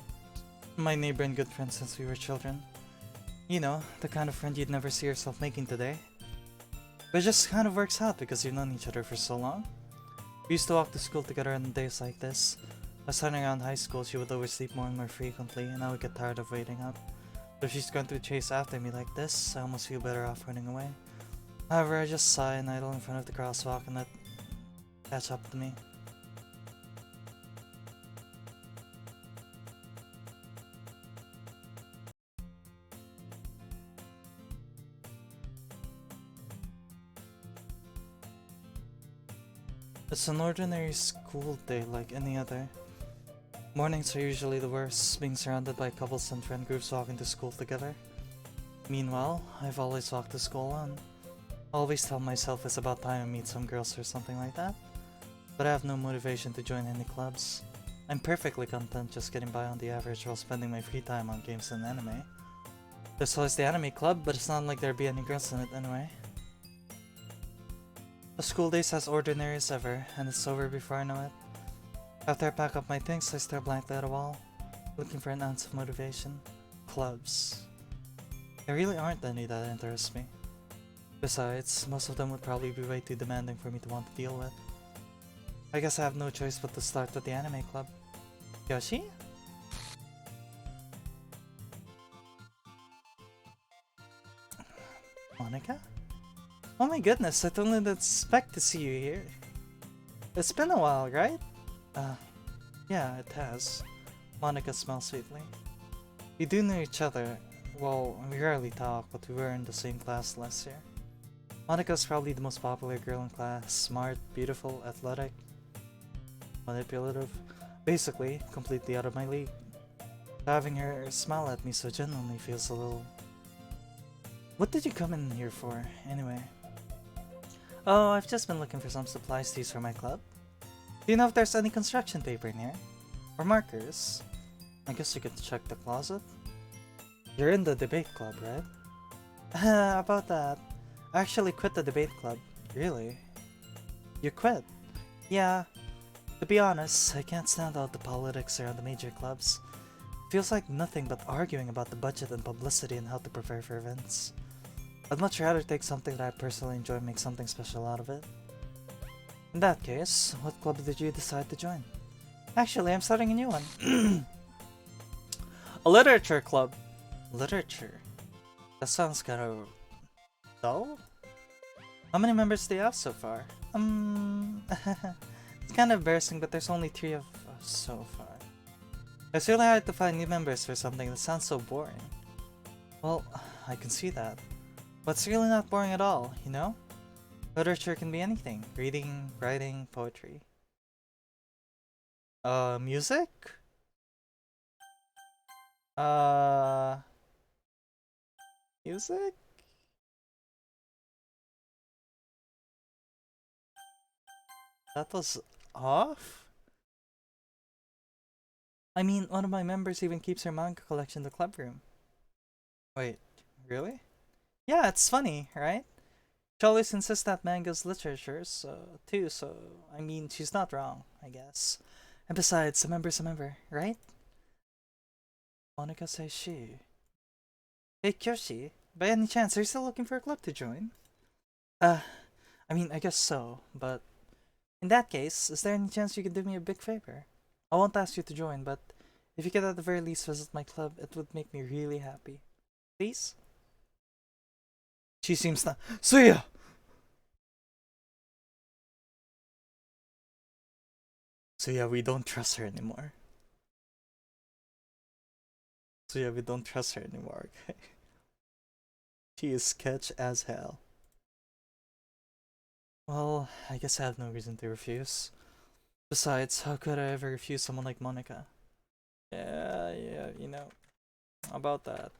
my neighbor and good friend since we were children. You know, the kind of friend you'd never see yourself making today. But it just kind of works out because you've known each other for so long. We used to walk to school together on days like this. By starting around high school, she would oversleep more and more frequently, and I would get tired of waiting up. But if she's going to chase after me like this, I almost feel better off running away. However, I just sigh and idle in front of the crosswalk and let catch up to me. It's an ordinary school day like any other. Mornings are usually the worst, being surrounded by couples and friend groups walking to school together. Meanwhile, I've always walked to school alone. I always tell myself it's about time I meet some girls or something like that. But I have no motivation to join any clubs. I'm perfectly content just getting by on the average while spending my free time on games and anime. There's always the anime club, but it's not like there'd be any girls in it anyway. The school day's as ordinary as ever, and it's over before I know it. After I pack up my things, I stare blankly at a wall, looking for an ounce of motivation. Clubs. There really aren't any that interest me. Besides, most of them would probably be way too demanding for me to want to deal with. I guess I have no choice but to start with the anime club. Yoshi? Monica? Oh my goodness, I totally didn't expect to see you here. It's been a while, right? Yeah, it has. Monica smiles sweetly. We do know each other. Well, we rarely talk, but we were in the same class last year. Monica's probably the most popular girl in class. Smart, beautiful, athletic, manipulative. Basically, completely out of my league. Having her smile at me so genuinely feels a little... What did you come in here for, anyway? Oh, I've just been looking for some supplies to use for my club. Do you know if there's any construction paper in here? Or markers? I guess you could check the closet. You're in the debate club, right? About that. I actually quit the debate club. Really? You quit? Yeah. To be honest, I can't stand out the politics around the major clubs. It feels like nothing but arguing about the budget and publicity and how to prepare for events. I'd much rather take something that I personally enjoy and make something special out of it. In that case, what club did you decide to join? Actually, I'm starting a new one. A literature club. Literature? That sounds kind of... dull? How many members do you have so far? It's kind of embarrassing, but there's only 3 of us so far. It's really hard to find new members for something that sounds so boring. Well, I can see that. But it's really not boring at all, you know? Literature can be anything. Reading, writing, poetry. Music? Music? That was off? I mean, one of my members even keeps her manga collection in the club room. Wait, really? Yeah, it's funny, right? She always insists that manga's literature, too, so, I mean, she's not wrong, I guess. And besides, a member's a member, right? Monica says she. Hey, Kyoshi, by any chance, are you still looking for a club to join? I mean, I guess so, but in that case, is there any chance you could do me a big favor? I won't ask you to join, but if you could at the very least visit my club, it would make me really happy. Please? She seems not. Suya! So yeah, we don't trust her anymore. Okay? She is sketch as hell. Well, I guess I have no reason to refuse. Besides, how could I ever refuse someone like Monica? Yeah, you know, about that.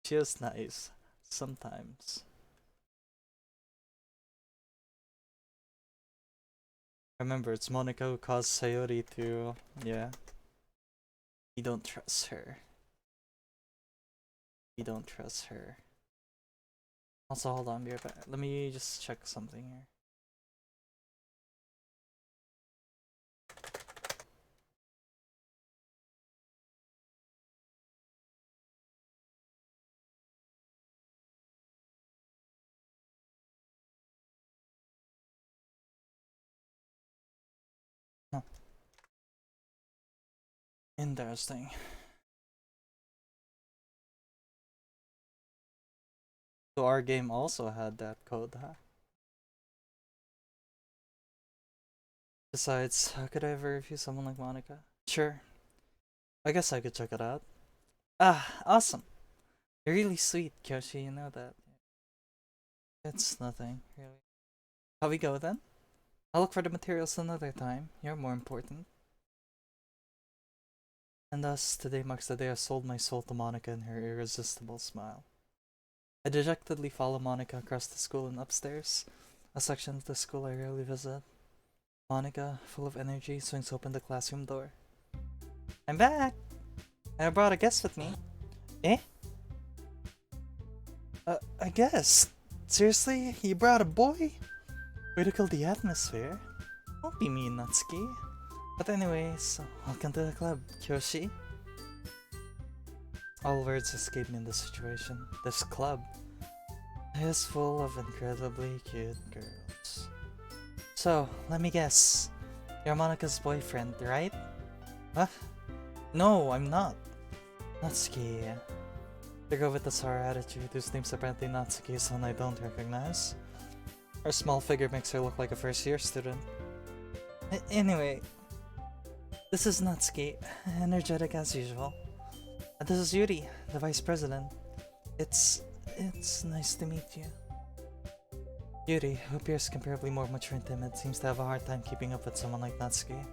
She is nice, sometimes. Remember, it's Monica who caused Sayori to... Yeah. You don't trust her. You don't trust her. Also, hold on, let me just check something here. Huh. Interesting. So our game also had that code, huh? Besides, how could I ever review someone like Monica? Sure. I guess I could check it out. Ah, awesome. You're really sweet, Kyoshi, you know that. It's nothing, really. How we go then? I'll look for the materials another time. You're more important. And thus, today marks the day I sold my soul to Monica and her irresistible smile. I dejectedly follow Monica across the school and upstairs, a section of the school I rarely visit. Monica, full of energy, swings open the classroom door. I'm back! And I brought a guest with me. Eh? I guess. Seriously? You brought a boy? Way to kill the atmosphere. Don't be mean, Natsuki. But anyways, welcome to the club, Kyoshi. All words escape me in this situation. This club is full of incredibly cute girls. So, let me guess. You're Monica's boyfriend, right? What? No, I'm not. Natsuki. The girl with the sour attitude, whose name's apparently Natsuki, is one I don't recognize. Her small figure makes her look like a first-year student. Anyway, this is Natsuki, energetic as usual. And this is Yuri, the vice president. It's nice to meet you. Yuri, who appears comparably more mature and timid, seems to have a hard time keeping up with someone like Natsuki.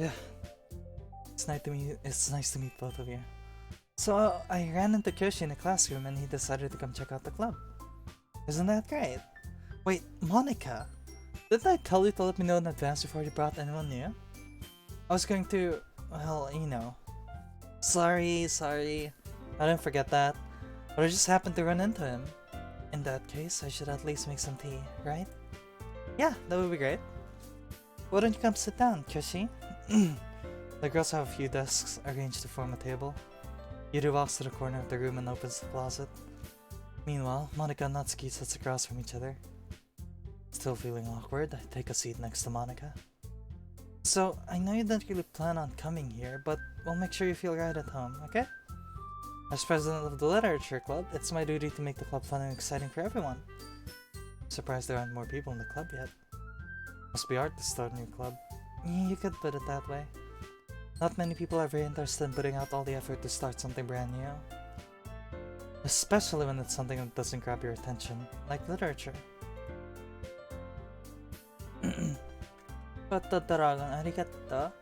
Yeah, it's nice to meet both of you. So I ran into Kyoshi in the classroom and he decided to come check out the club. Isn't that great? Wait, Monica! Didn't I tell you to let me know in advance before you brought anyone new? I was going to, well, you know. Sorry. I didn't forget that. But I just happened to run into him. In that case, I should at least make some tea, right? Yeah, that would be great. Why don't you come sit down, Kyoshi? The girls have a few desks arranged to form a table. Yuri walks to the corner of the room and opens the closet. Meanwhile, Monica and Natsuki sits across from each other. Still feeling awkward, I take a seat next to Monica. So, I know you didn't really plan on coming here, but we'll make sure you feel right at home, okay? As president of the literature club, it's my duty to make the club fun and exciting for everyone. I'm surprised there aren't more people in the club yet. Must be hard to start a new club. You could put it that way. Not many people are very interested in putting out all the effort to start something brand new. Especially when it's something that doesn't grab your attention, like literature. Arigato.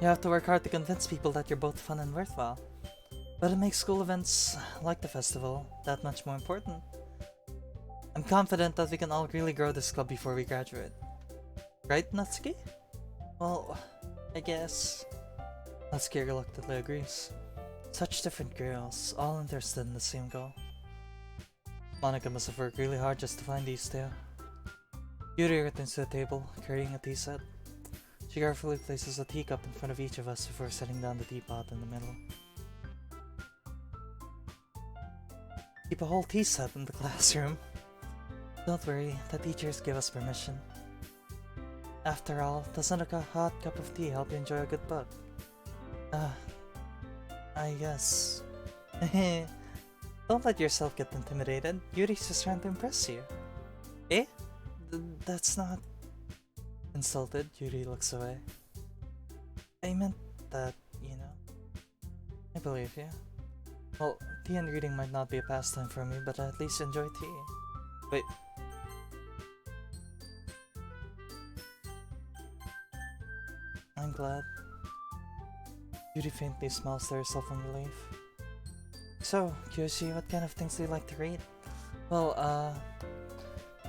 You have to work hard to convince people that you're both fun and worthwhile. But it makes school events, like the festival, that much more important. I'm confident that we can all really grow this club before we graduate. Right, Natsuki? Well, I guess. Natsuki reluctantly agrees. Such different girls, all interested in the same goal. Monica must have worked really hard just to find these two. Yuri returns to the table, carrying a tea set. She carefully places a teacup in front of each of us before setting down the teapot in the middle. Keep a whole tea set in the classroom. Don't worry, the teachers give us permission. After all, doesn't a hot cup of tea help you enjoy a good book? I guess. Don't let yourself get intimidated. Yuri's just trying to impress you. Eh? That's not... Insulted, Yuri looks away. I meant that, you know. I believe you. Well, tea and reading might not be a pastime for me, but I at least enjoy tea. Wait. I'm glad. Yuri faintly smiles to herself in relief. So, Kyoshi, what kind of things do you like to read? Well,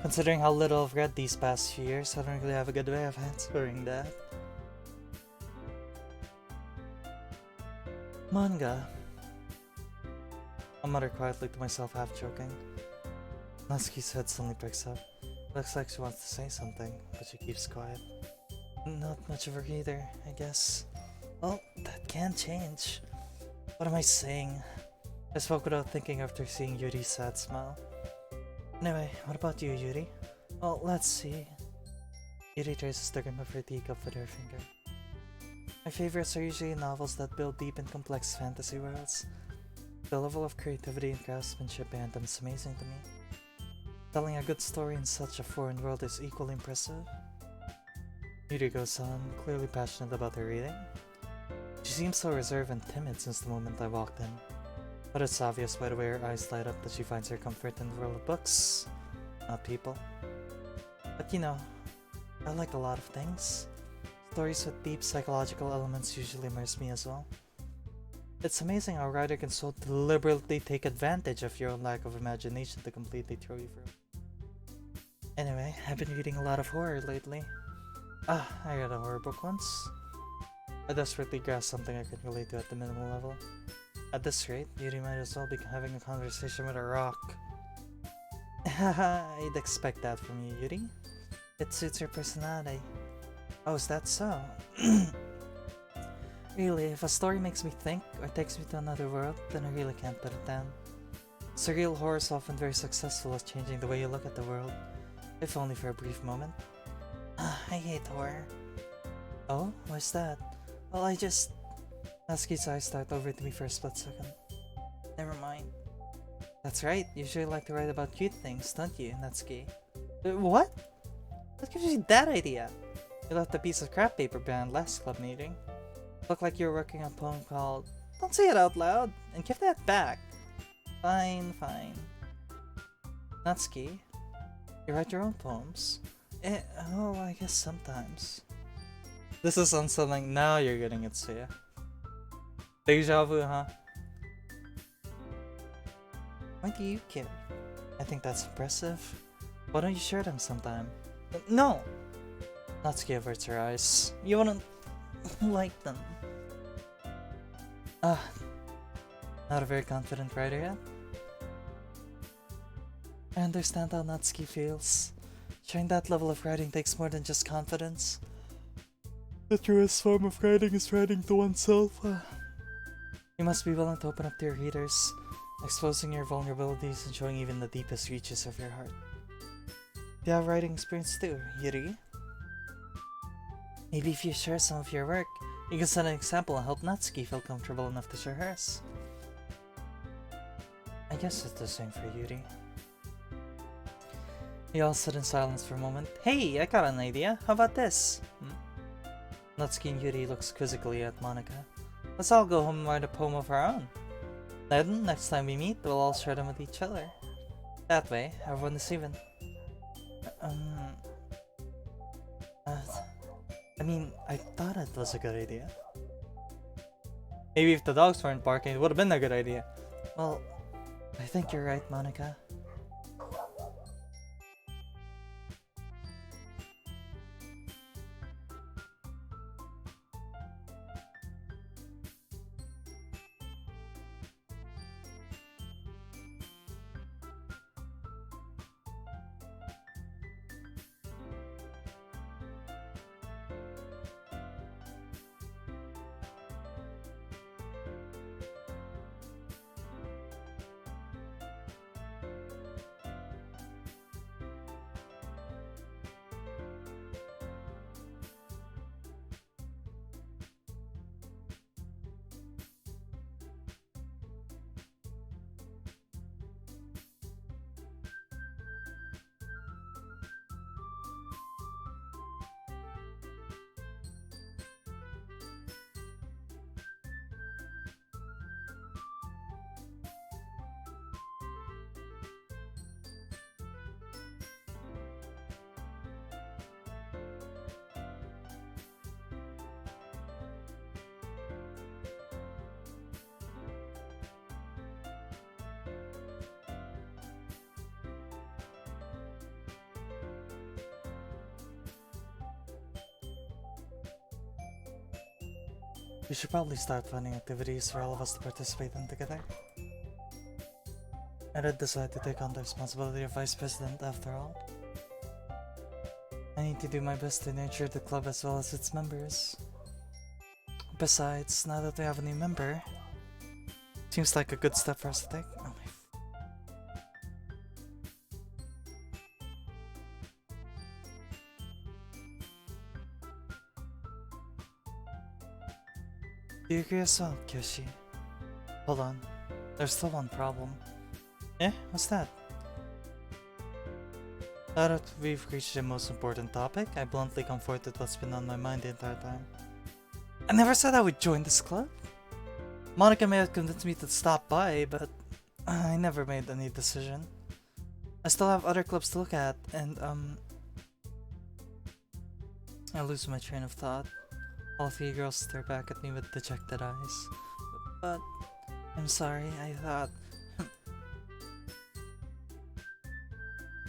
Considering how little I've read these past few years, I don't really have a good way of answering that. Manga. I mutter quietly to myself, half joking. Natsuki's head suddenly picks up. Looks like she wants to say something, but she keeps quiet. Not much of her either, I guess. Well, that can change. What am I saying? I spoke without thinking after seeing Yuri's sad smile. Anyway, what about you, Yuri? Well, let's see. Yuri traces the rim of her teacup with her finger. My favorites are usually novels that build deep and complex fantasy worlds. The level of creativity and craftsmanship behind them is amazing to me. Telling a good story in such a foreign world is equally impressive. Yuri goes on, clearly passionate about her reading. She seems so reserved and timid since the moment I walked in. But it's obvious by the way her eyes light up that she finds her comfort in the world of books, not people. But you know, I like a lot of things. Stories with deep psychological elements usually immerse me as well. It's amazing how a writer can so deliberately take advantage of your own lack of imagination to completely throw you for it. Anyway, I've been reading a lot of horror lately. I read a horror book once. I desperately grasped something I could relate to at the minimal level. At this rate, Yuri might as well be having a conversation with a rock. Haha, I'd expect that from you, Yuri. It suits your personality. Oh, is that so? Really, if a story makes me think or takes me to another world, then I really can't put it down. Surreal horror is often very successful at changing the way you look at the world, if only for a brief moment. I hate horror. Oh, why's that? Well, Natsuki's eyes start over to me for a split second. Never mind. That's right, you usually like to write about cute things, don't you, Natsuki? What? What gives you that idea? You left a piece of crap paper behind last club meeting. Looked like you were working on a poem called... Don't say it out loud, and give that back. Fine, fine. Natsuki, you write your own poems? Oh, I guess sometimes. This is unsettling. Now you're getting it, Suya. Deja vu, huh? Why do you care? I think that's impressive. Why don't you share them sometime? No! Natsuki averts her eyes. You wouldn't like them. Not a very confident writer yet? I understand how Natsuki feels. Sharing that level of writing takes more than just confidence. The truest form of writing is writing to oneself. You must be willing to open up to your readers, exposing your vulnerabilities and showing even the deepest reaches of your heart. You have writing experience too, Yuri? Maybe if you share some of your work, you can set an example and help Natsuki feel comfortable enough to share hers. I guess it's the same for Yuri. We all sit in silence for a moment. Hey, I got an idea. How about this? Natsuki and Yuri looks quizzically at Monika. Let's all go home and write a poem of our own. Then, next time we meet, we'll all share them with each other. That way, everyone is even. I mean, I thought it was a good idea. Maybe if the dogs weren't barking, it would have been a good idea. Well, I think you're right, Monika. We should probably start finding activities for all of us to participate in together. I did decide to take on the responsibility of Vice President after all. I need to do my best to nurture the club as well as its members. Besides, now that we have a new member, seems like a good step for us to take. Oh my. Do you agree as well, Kyoshi? Hold on, there's still one problem. Eh? What's that? Now that we've reached the most important topic, I bluntly come forth with what's been on my mind the entire time. I never said I would join this club. Monica may have convinced me to stop by, but I never made any decision. I still have other clubs to look at, and I lose my train of thought. All three girls stare back at me with dejected eyes. But I'm sorry, I thought...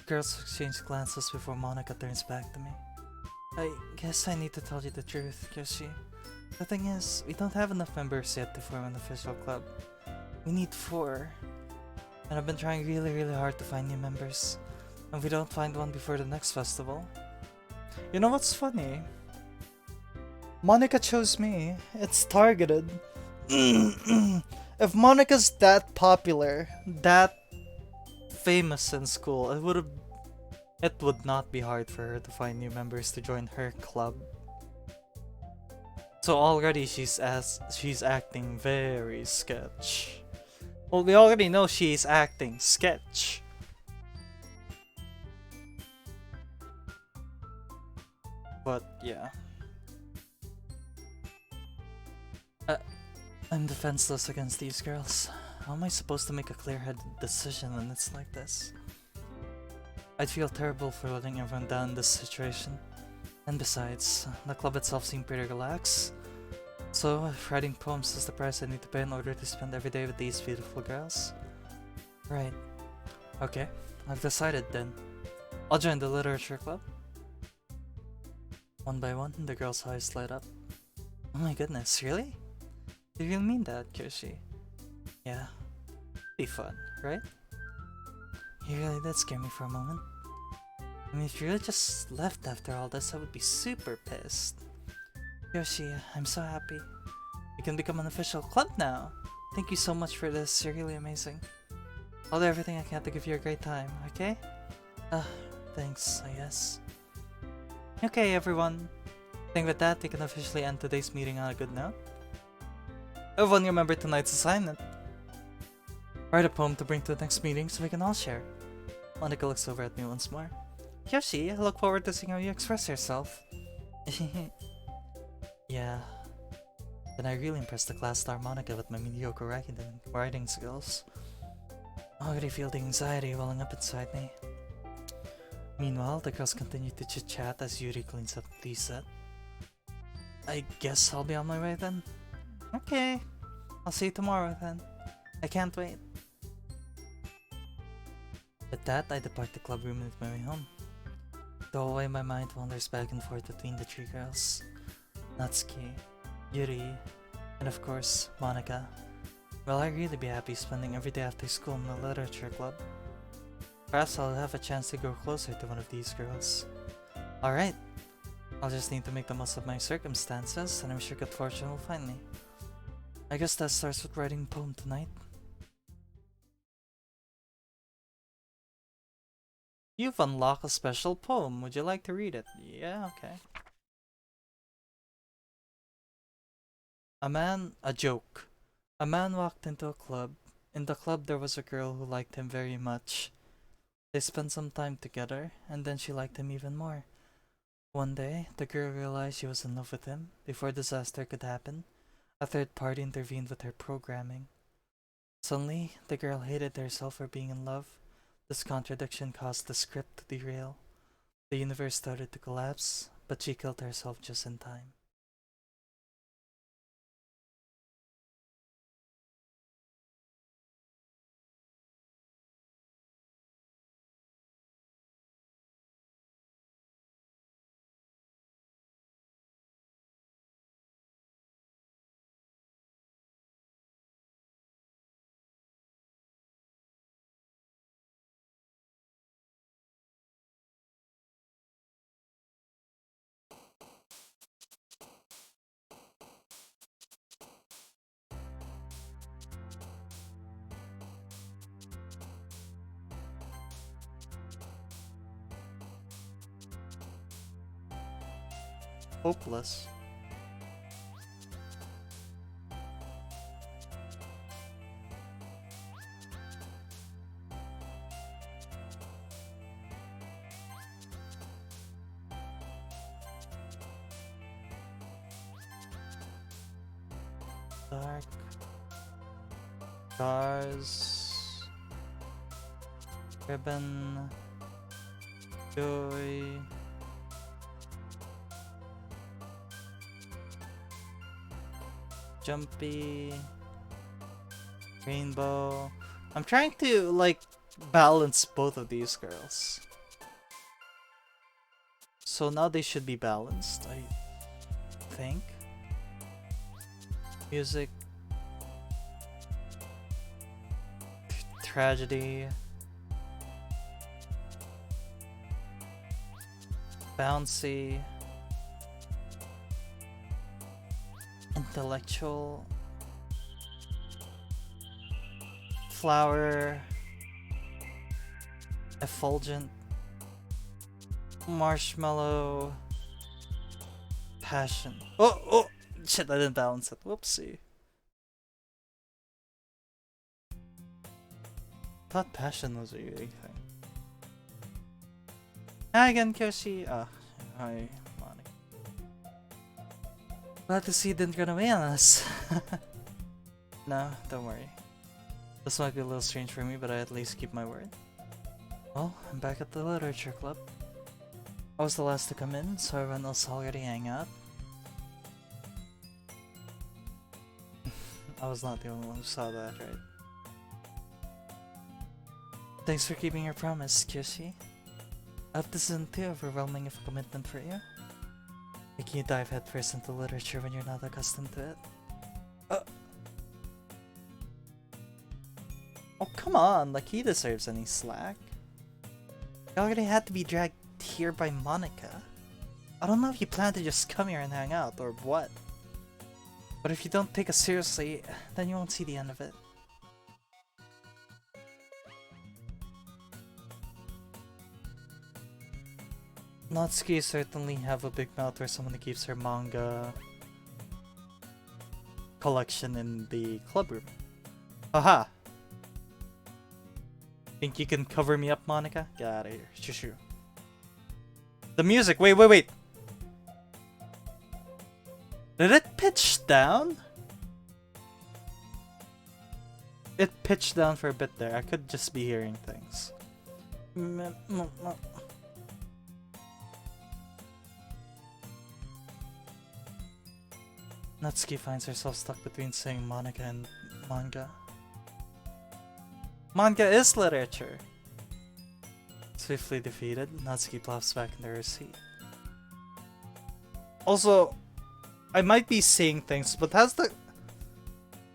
Girls exchange glances before Monica turns back to me. I guess I need to tell you the truth, Kyoshi. The thing is, we don't have enough members yet to form an official club. We need 4. And I've been trying really hard to find new members. And we don't find one before the next festival. You know what's funny? Monica chose me. It's targeted. If Monica's that popular, that famous in school, it would not be hard for her to find new members to join her club. So already she's acting very sketch. Well, we already know she's acting sketch. But yeah. I'm defenseless against these girls. How am I supposed to make a clear-headed decision when it's like this? I'd feel terrible for letting everyone down in this situation. And besides, the club itself seemed pretty relaxed. So, if writing poems is the price I need to pay in order to spend every day with these beautiful girls? Right. Okay, I've decided then. I'll join the literature club. One by one, the girls' eyes light up. Oh my goodness, really? Do you really mean that, Kyoshi? Yeah. Be fun, right? You really did scare me for a moment. I mean, if you really just left after all this, I would be super pissed. Kyoshi, I'm so happy. You can become an official club now. Thank you so much for this, you're really amazing. I'll do everything I can to give you a great time, okay? Thanks, I guess. Okay, everyone. I think with that, we can officially end today's meeting on a good note. Everyone remember tonight's assignment. Write a poem to bring to the next meeting so we can all share. Monica looks over at me once more. Kyoshi, I look forward to seeing how you express yourself. Yeah. Then I really impressed the class star Monica with my mediocre writing skills. I already feel the anxiety welling up inside me. Meanwhile, the girls continue to chit-chat as Yuri cleans up the tea set. I guess I'll be on my way then. Okay. I'll see you tomorrow then. I can't wait. With that, I depart the club room and make my way home. The whole way my mind wanders back and forth between the 3 girls. Natsuki, Yuri, and of course, Monica. Will I really be happy spending every day after school in the literature club? Perhaps I'll have a chance to grow closer to one of these girls. Alright, I'll just need to make the most of my circumstances, and I'm sure good fortune will find me. I guess that starts with writing a poem tonight. You've unlocked a special poem. Would you like to read it? Yeah, okay. A joke. A man walked into a club. In the club there was a girl who liked him very much. They spent some time together, and then she liked him even more. One day, the girl realized she was in love with him. Before disaster could happen, a third party intervened with her programming. Suddenly, the girl hated herself for being in love. This contradiction caused the script to derail. The universe started to collapse, but she killed herself just in time. hopeless. Dark. Stars. Ribbon. Joy. Jumpy. Rainbow. I'm trying to like balance both of these girls. So now they should be balanced, I think. Music. Tragedy. Bouncy. Intellectual. Flower. Effulgent. Marshmallow. Passion. Oh! Shit, I didn't balance it. Whoopsie. Thought passion was a thing. Hi again, Kyoshi. Hi, Monica. Glad to see you didn't run away on us. No, don't worry. This might be a little strange for me, but I at least keep my word. Well, I'm back at the literature club. I was the last to come in, so everyone else already hang out. I was not the only one who saw that, right? Thanks for keeping your promise, Kyoshi. I hope this isn't too overwhelming of a commitment for you. Making you dive headfirst into literature when you're not accustomed to it. Oh, come on, like he deserves any slack. You already had to be dragged here by Monica. I don't know if you plan to just come here and hang out, or what. But if you don't take us seriously, then you won't see the end of it. Natsuki certainly have a big mouth where someone keeps her manga collection in the club room. Haha! Think you can cover me up, Monica? Get out of here. Shoo. The music! Wait! Did it pitch down? It pitched down for a bit there. I could just be hearing things. Natsuki finds herself stuck between saying Monica and manga. Manga is literature! Swiftly defeated, Natsuki plops back into her seat. Also, I might be saying things, but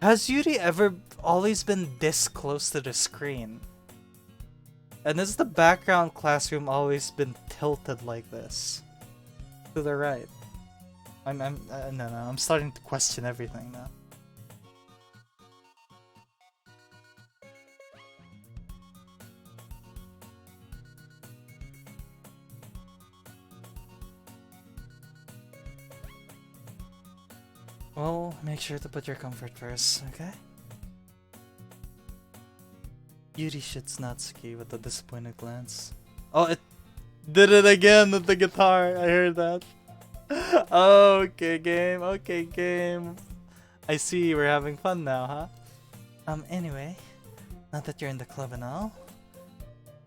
has Yuri ever always been this close to the screen? And has the background classroom always been tilted like this? To the right. I'm starting to question everything now. Well, make sure to put your comfort first, okay? Yuri shits Natsuki with a disappointed glance. Oh, it did it again with the guitar. I heard that. Okay, game. I see we're having fun now, huh? Anyway, now that you're in the club and all,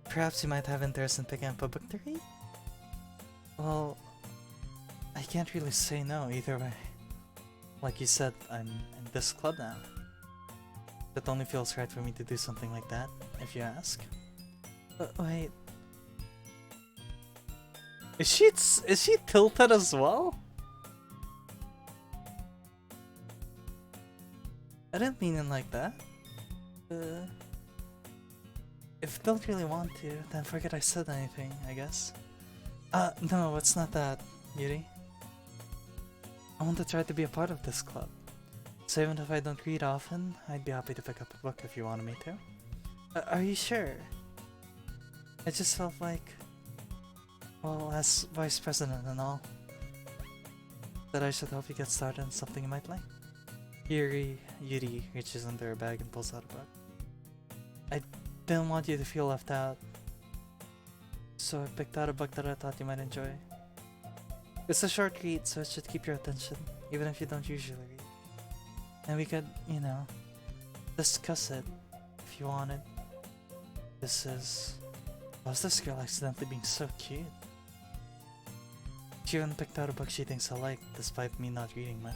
perhaps you might have interest in picking up a book to read? Well, I can't really say no either way. Like you said, I'm in this club now. It only feels right for me to do something like that, if you ask. But wait. Is she tilted as well? I didn't mean it like that. If you don't really want to, then forget I said anything, I guess. No, it's not that, Yuri. I want to try to be a part of this club. So even if I don't read often, I'd be happy to pick up a book if you wanted me to. Are you sure? I just felt like... Well, as vice president and all, that I should help you get started on something you might like. Yuri reaches into her bag and pulls out a book. I didn't want you to feel left out, so I picked out a book that I thought you might enjoy. It's a short read, so it should keep your attention, even if you don't usually read. And we could, you know, discuss it if you wanted. How's this girl accidentally being so cute? She even picked out a book she thinks I like, despite me not reading much.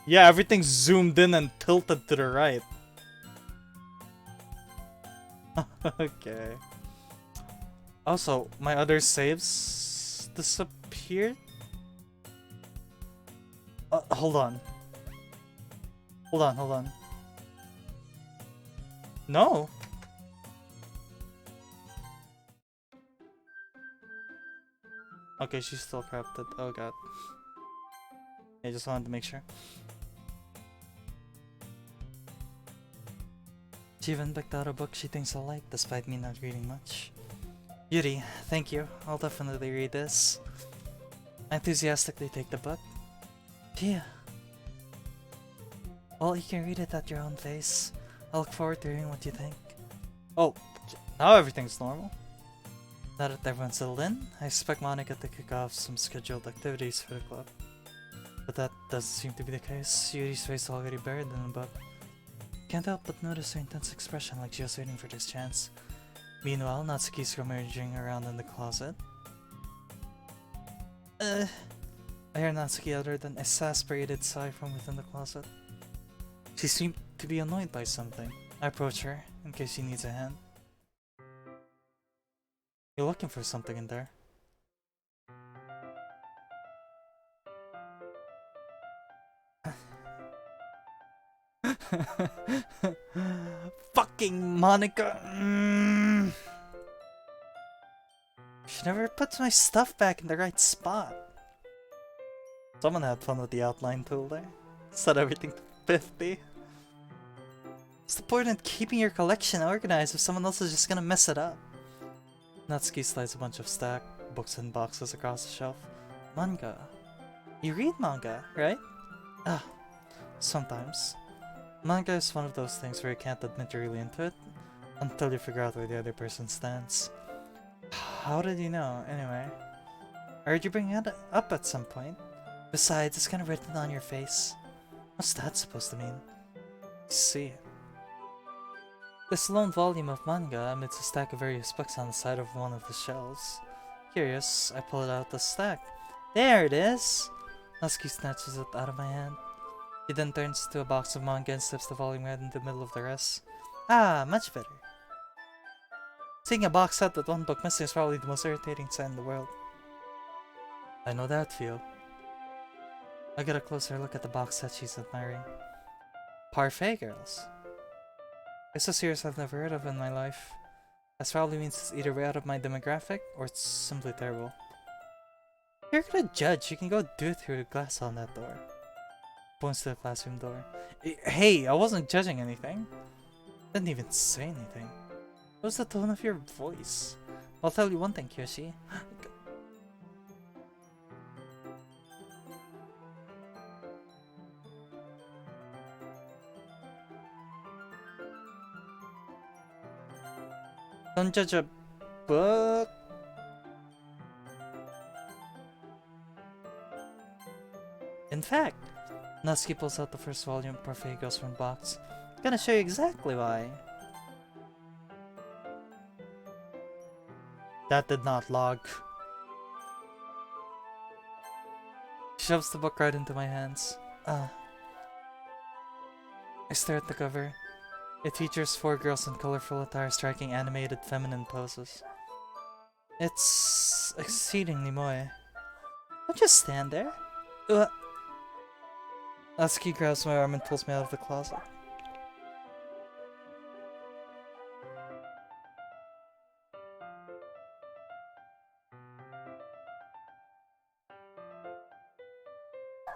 Yeah, everything's zoomed in and tilted to the right. Okay. Also, my other saves disappeared? Hold on. Hold on. No! Okay, she's still corrupted. Oh god. I just wanted to make sure. She even picked out a book she thinks I like, despite me not reading much. Yuri, thank you. I'll definitely read this. I enthusiastically take the book. Yeah. Well, you can read it at your own pace. I look forward to hearing what you think. Oh, now everything's normal. Now that everyone's settled in, I expect Monica to kick off some scheduled activities for the club. But that doesn't seem to be the case. Yuri's face is already buried in the book. Can't help but notice her intense expression, like she was waiting for this chance. Meanwhile, Natsuki's rummaging around in the closet. I hear Natsuki utter an exasperated sigh from within the closet. She seemed to be annoyed by something. I approach her, in case she needs a hand. You're looking for something in there. Fucking Monica! She never puts my stuff back in the right spot. Someone had fun with the outline tool there. Set everything to 50. What's the point in keeping your collection organized if someone else is just gonna mess it up? Natsuki slides a bunch of stacked books and boxes across the shelf. Manga. You read manga, right? Ah, sometimes. Manga is one of those things where you can't admit you're really into it until you figure out where the other person stands. How did you know, anyway? I heard you bring it up at some point. Besides, it's kind of written on your face. What's that supposed to mean? See. This lone volume of manga amidst a stack of various books on the side of one of the shelves. Curious, I pull it out the stack. There it is! Natsuki snatches it out of my hand. He then turns to a box of manga and slips the volume right in the middle of the rest. Ah, much better. Seeing a box set with one book missing is probably the most irritating sight in the world. I know that feel. I get a closer look at the box set she's admiring. Parfait Girls. It's a series I've never heard of in my life. That probably means it's either way out of my demographic, or it's simply terrible. You're gonna judge, you can go do it through the glass on that door. Points to the classroom door. Hey, I wasn't judging anything. Didn't even say anything. What was the tone of your voice? I'll tell you one thing, Kyoshi. Don't judge a book. In fact, Natsuki pulls out the first volume of Parfait Girls from the box. I'm gonna show you exactly why. That did not log. She shoves the book right into my hands. I stare at the cover. It features 4 girls in colorful attire striking animated feminine poses. It's exceedingly moe. Don't just stand there. Natsuki grabs my arm and pulls me out of the closet.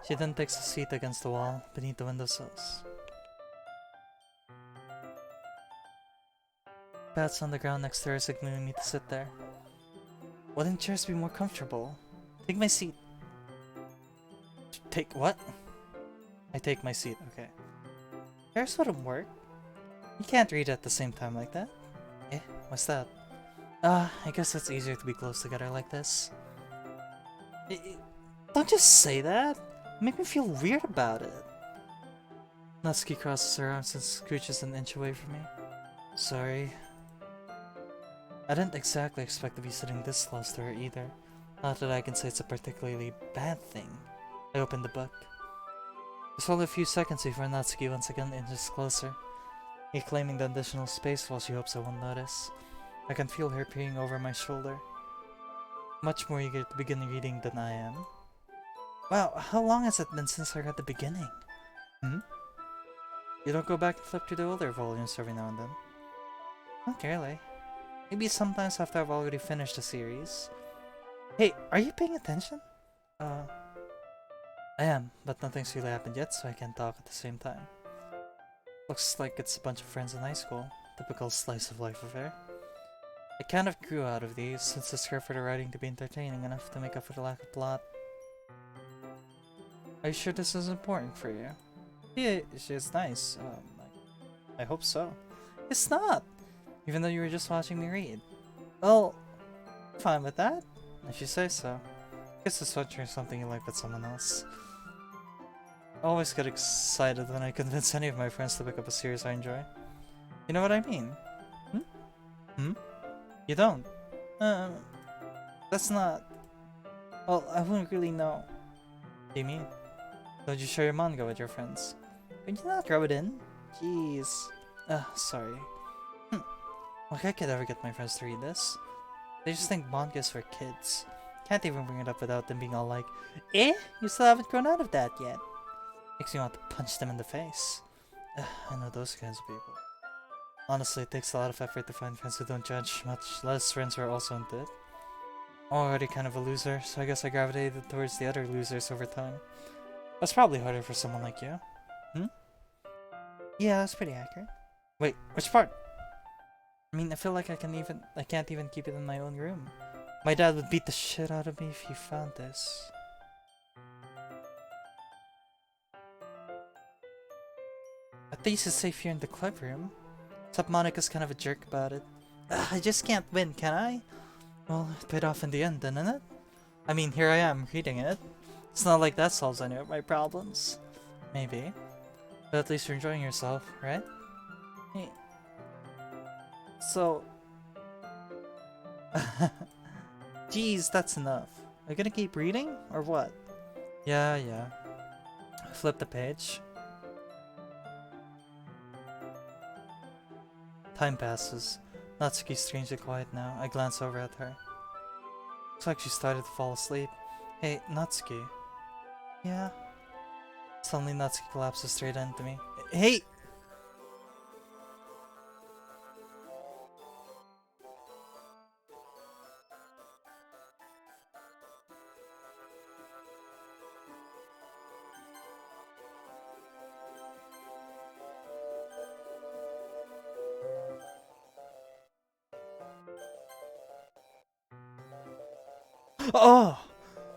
She then takes a seat against the wall beneath the windowsills. Bats on the ground next to her, signaling me to sit there. Wouldn't chairs be more comfortable? Take my seat. Take what? I take my seat, okay. Chairs wouldn't work. You can't read at the same time like that. Eh? What's that? I guess it's easier to be close together like this. Don't just say that! Make me feel weird about it. Natsuki crosses her arms and scooches an inch away from me. Sorry. I didn't exactly expect to be sitting this close to her either. Not that I can say it's a particularly bad thing. I opened the book. It's only a few seconds before Natsuki once again inches closer, reclaiming the additional space while she hopes I won't notice. I can feel her peering over my shoulder, much more eager to begin reading than I am. Wow, how long has it been since I read the beginning? You don't go back and flip through the older volumes every now and then? Not really. Maybe sometimes after I've already finished the series. Hey, are you paying attention? I am, but nothing's really happened yet, so I can't talk at the same time. Looks like it's a bunch of friends in high school. Typical slice of life affair. I kind of grew out of these, since it's rare for the writing to be entertaining enough to make up for the lack of plot. Are you sure this is important for you? Yeah, she's nice. I hope so. It's not! Even though you were just watching me read. Well, I'm fine with that, if you say so. Guess it's watching something you like with someone else. I always get excited when I convince any of my friends to pick up a series I enjoy. You know what I mean? You don't? That's not... Well, I wouldn't really know. What do you mean? Don't you share your manga with your friends? Could you not rub it in? Jeez. Sorry. Like I could ever get my friends to read this. They just think manga is for kids. Can't even bring it up without them being all like, eh? You still haven't grown out of that yet. Makes me want to punch them in the face. I know those kinds of people. Honestly, it takes a lot of effort to find friends who don't judge, much less friends who are also into it. I'm already kind of a loser, so I guess I gravitated towards the other losers over time. That's probably harder for someone like you. Yeah, that's pretty accurate. Wait, which part? I mean, I feel like I can't even keep it in my own room. My dad would beat the shit out of me if he found this. At least it's safe here in the club room. Except Monica's kind of a jerk about it. I just can't win, can I? Well, it paid off in the end, didn't it? I mean, here I am, reading it. It's not like that solves any of my problems. Maybe. But at least you're enjoying yourself, right? Hey. So... Jeez, that's enough. Are you gonna keep reading, or what? Yeah. Flip the page. Time passes. Natsuki's strangely quiet now. I glance over at her. Looks like she started to fall asleep. Hey, Natsuki. Yeah? Suddenly Natsuki collapses straight into me. Hey! Oh!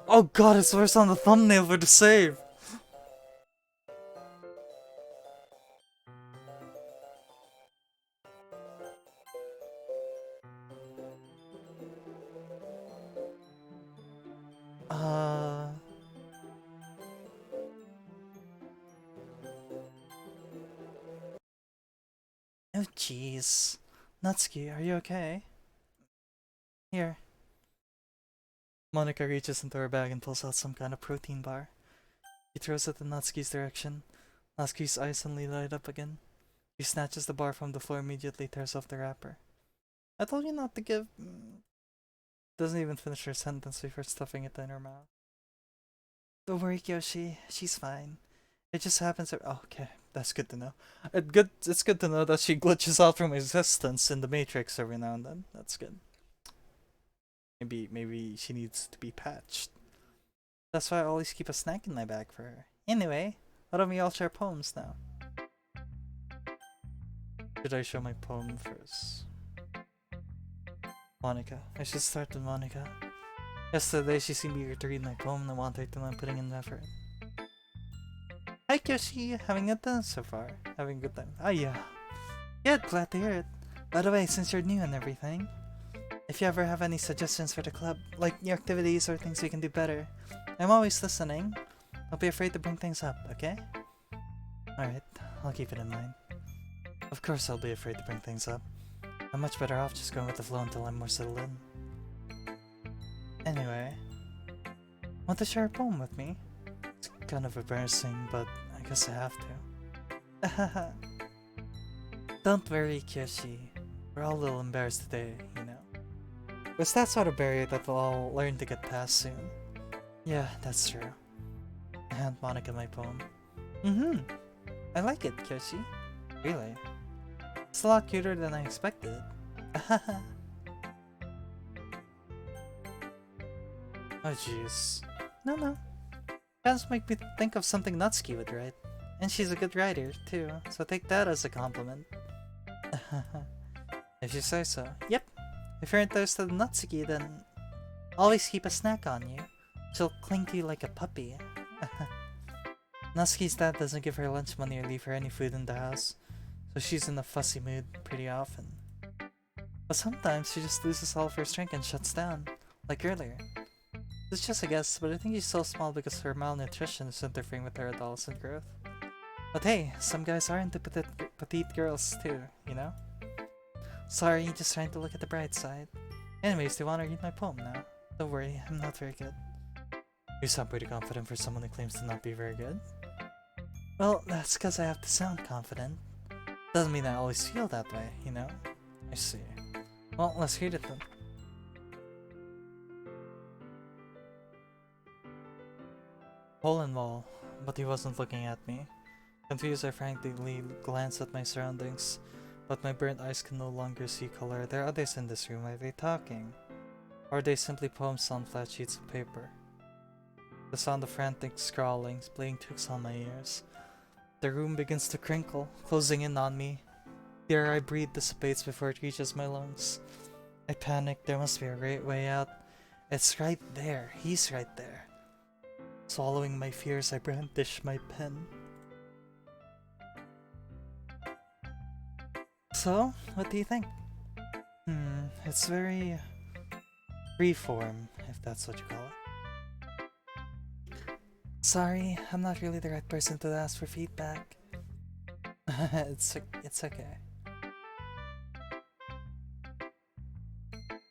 Oh god, it's worse on the thumbnail for the save! Oh jeez. Natsuki, are you okay? Here. Monica reaches into her bag and pulls out some kind of protein bar. She throws it in Natsuki's direction. Natsuki's eyes suddenly light up again. She snatches the bar from the floor and immediately tears off the wrapper. I told you not to give... Doesn't even finish her sentence before stuffing it in her mouth. Don't worry, Kyoshi. She's fine. It just happens... Oh, okay, that's good to know. It's good to know that she glitches out from existence in the Matrix every now and then. That's good. Maybe she needs to be patched. That's why I always keep a snack in my bag for her. Anyway, why don't we all share poems now? Should I show my poem first? Monica. I should start with Monica. Yesterday she seemed eager to read my poem and I wanted to know I'm putting in effort. Hi Kyoshi! Having a good time so far? Having a good time. Oh yeah. Good, glad to hear it. By the way, since you're new and everything, if you ever have any suggestions for the club, like new activities or things we can do better, I'm always listening. Don't be afraid to bring things up, okay? Alright, I'll keep it in mind. Of course I'll be afraid to bring things up. I'm much better off just going with the flow until I'm more settled in. Anyway, want to share a poem with me? It's kind of embarrassing, but I guess I have to. Don't worry, Kyoshi. We're all a little embarrassed today, you know. It's that sort of barrier that we'll all learn to get past soon. Yeah, that's true. I hand Monica my poem. I like it, Kyoshi. Really? It's a lot cuter than I expected. Oh jeez. No. Fans make me think of something Natsuki would write. And she's a good writer, too, so take that as a compliment. If you say so. Yep. If you're interested in Natsuki, then always keep a snack on you. She'll cling to you like a puppy. Natsuki's dad doesn't give her lunch money or leave her any food in the house, so she's in a fussy mood pretty often. But sometimes she just loses all of her strength and shuts down, like earlier. It's just a guess, but I think she's so small because her malnutrition is interfering with her adolescent growth. But hey, some guys are into petite girls too, you know? Sorry, just trying to look at the bright side. Anyways, do you want to read my poem now? Don't worry, I'm not very good. You sound pretty confident for someone who claims to not be very good. Well, that's because I have to sound confident. Doesn't mean I always feel that way, you know? I see. Well, let's read it then. Hole in wall, but he wasn't looking at me. Confused, I frankly glanced at my surroundings, but my burnt eyes can no longer see color. There are others in this room. Are they talking? Or are they simply poems on flat sheets of paper? The sound of frantic scrawling playing tricks on my ears. The room begins to crinkle, closing in on me. The air I breathe dissipates before it reaches my lungs. I panic. There must be a great way out. It's right there. He's right there. Swallowing my fears, I brandish my pen. So, what do you think? It's very freeform, if that's what you call it. Sorry, I'm not really the right person to ask for feedback. It's okay.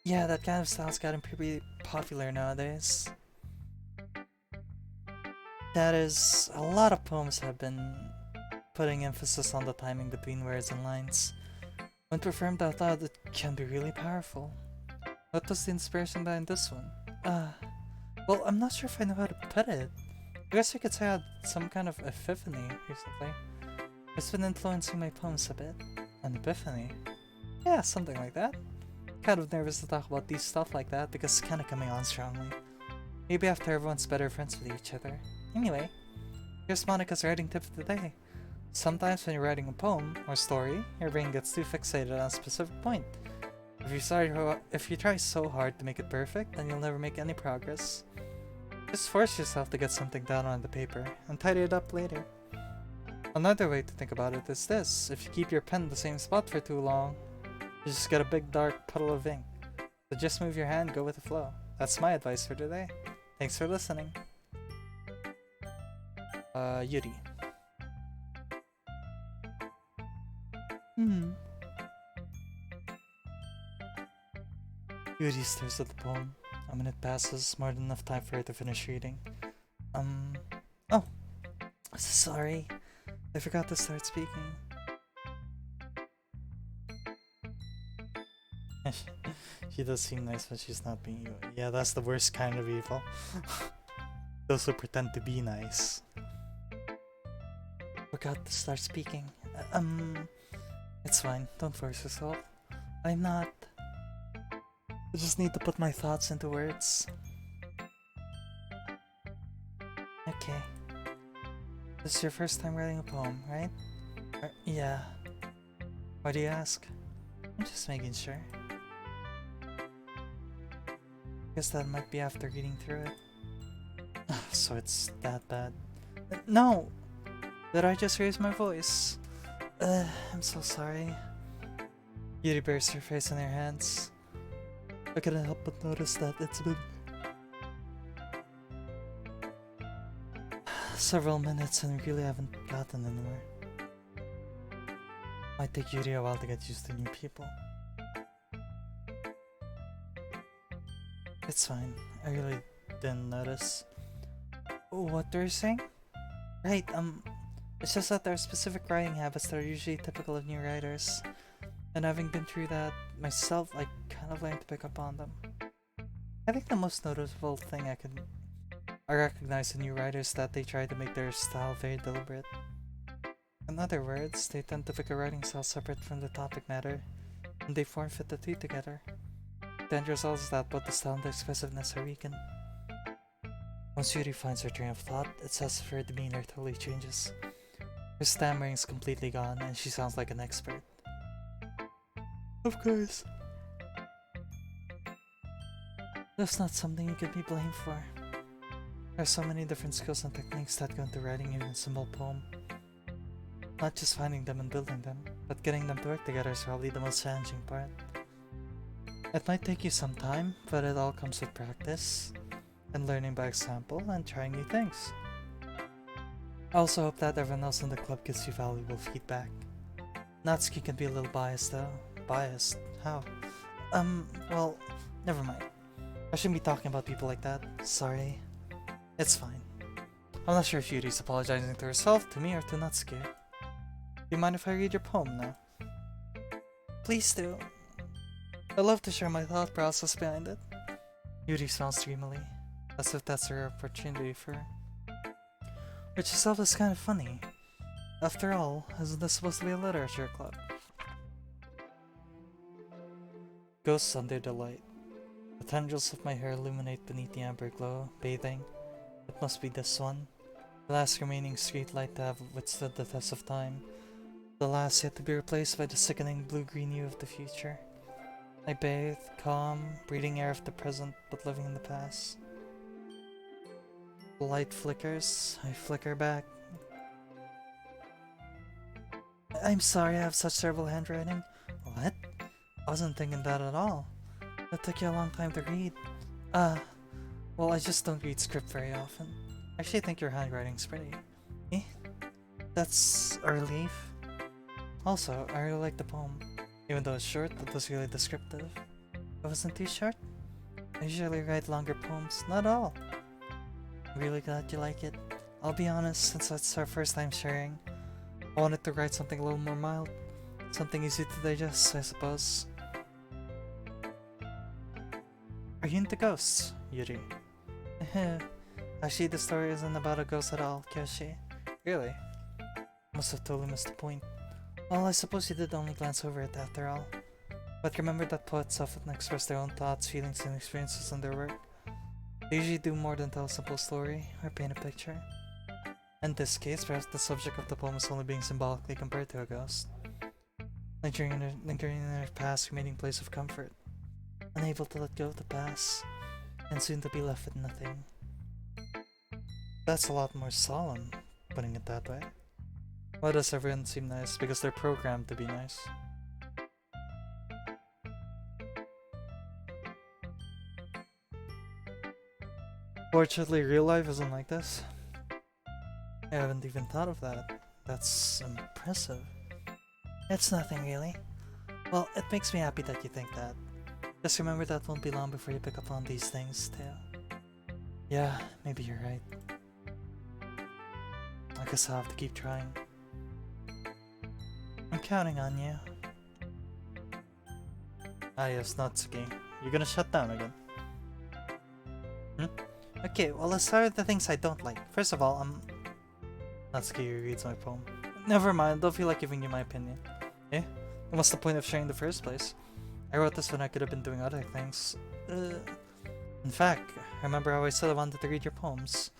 Yeah, that kind of style's gotten pretty popular nowadays. That is, a lot of poems have been putting emphasis on the timing between words and lines. When performed out loud, it can be really powerful. What was the inspiration behind this one? Well, I'm not sure if I know how to put it. I guess you could say I had some kind of epiphany recently. It's been influencing my poems a bit. An epiphany? Yeah, something like that. Kind of nervous to talk about these stuff like that because it's kinda coming on strongly. Maybe after everyone's better friends with each other. Anyway, here's Monica's writing tip of the day. Sometimes when you're writing a poem or story, your brain gets too fixated on a specific point. If you try so hard to make it perfect, then you'll never make any progress. Just force yourself to get something down on the paper, and tidy it up later. Another way to think about it is this: if you keep your pen in the same spot for too long, you just get a big dark puddle of ink. So just move your hand, go with the flow. That's my advice for today. Thanks for listening. Yuri. Yuri stares at the poem. A minute passes, more than enough time for her to finish reading. Oh! Sorry. I forgot to start speaking. She does seem nice when she's not being evil. Yeah, that's the worst kind of evil. Those who pretend to be nice. Forgot to start speaking. It's fine. Don't force yourself. I'm not. I just need to put my thoughts into words. Okay. This is your first time writing a poem, right? Yeah. Why do you ask? I'm just making sure. Guess that might be after reading through it. So it's that bad. No! Did I just raise my voice? I'm so sorry. Yuri buries her face in her hands. I couldn't help but notice that it's been several minutes and we really haven't gotten anywhere. Might take Yuri a while to get used to new people. It's fine. I really didn't notice. What were you saying? Right, it's just that there are specific writing habits that are usually typical of new writers. And having been through that myself, I kind of learned to pick up on them. I think the most noticeable thing I recognize in new writers is that they try to make their style very deliberate. In other words, they tend to pick a writing style separate from the topic matter, and they form-fit the two together. The end result is that both the style and the expressiveness are weakened. Once Yuri finds her train of thought, it's as if her demeanor totally changes. Her stammering is completely gone, and she sounds like an expert. Of course. That's not something you can be blamed for. There are so many different skills and techniques that go into writing even a simple poem. Not just finding them and building them, but getting them to work together is probably the most challenging part. It might take you some time, but it all comes with practice, and learning by example, and trying new things. I also hope that everyone else in the club gives you valuable feedback. Natsuki can be a little biased though. Biased? How? Well, never mind. I shouldn't be talking about people like that. Sorry. It's fine. I'm not sure if Yuri's apologizing to herself, to me, or to Natsuki. Do you mind if I read your poem now? Please do. I'd love to share my thought process behind it. Yuri smiles dreamily, as if that's her opportunity for her. Which itself is kind of funny. After all, isn't this supposed to be a literature club? Ghosts under the light. The tendrils of my hair illuminate beneath the amber glow, bathing. It must be this one. The last remaining street light to have withstood the test of time. The last yet to be replaced by the sickening blue-green hue of the future. I bathe, calm, breathing air of the present, but living in the past. The light flickers, I flicker back. I'm sorry I have such terrible handwriting. What? I wasn't thinking that at all. It took you a long time to read. Well, I just don't read script very often. I actually think your handwriting's pretty. Eh? That's a relief. Also, I really like the poem. Even though it's short, it was really descriptive. It wasn't too short. I usually write longer poems, not all. I'm really glad you like it. I'll be honest, since it's our first time sharing, I wanted to write something a little more mild. Something easy to digest, I suppose. Are you into ghosts, Yuri? Actually, the story isn't about a ghost at all, Kyoshi. Really? Must have totally missed the point. Well, I suppose you did only glance over it after all. But remember that poets often express their own thoughts, feelings, and experiences in their work. They usually do more than tell a simple story, or paint a picture. In this case, perhaps the subject of the poem is only being symbolically compared to a ghost. Lingering in her past, remaining place of comfort. Unable to let go of the past, and soon to be left with nothing. That's a lot more solemn, putting it that way. Why does everyone seem nice? Because they're programmed to be nice. Fortunately, real life isn't like this. I haven't even thought of that. That's impressive. It's nothing really. Well, it makes me happy that you think that. Just remember that won't be long before you pick up on these things, too. Yeah, maybe you're right. I guess I'll have to keep trying. I'm counting on you. Ah yes, Natsuki. You're gonna shut down again. Okay, well let's start with the things I don't like. First of all, Natsuki reads my poem. Never mind, don't feel like giving you my opinion. Eh? What's the point of sharing in the first place? I wrote this when I could have been doing other things. In fact, remember how I said I wanted to read your poems?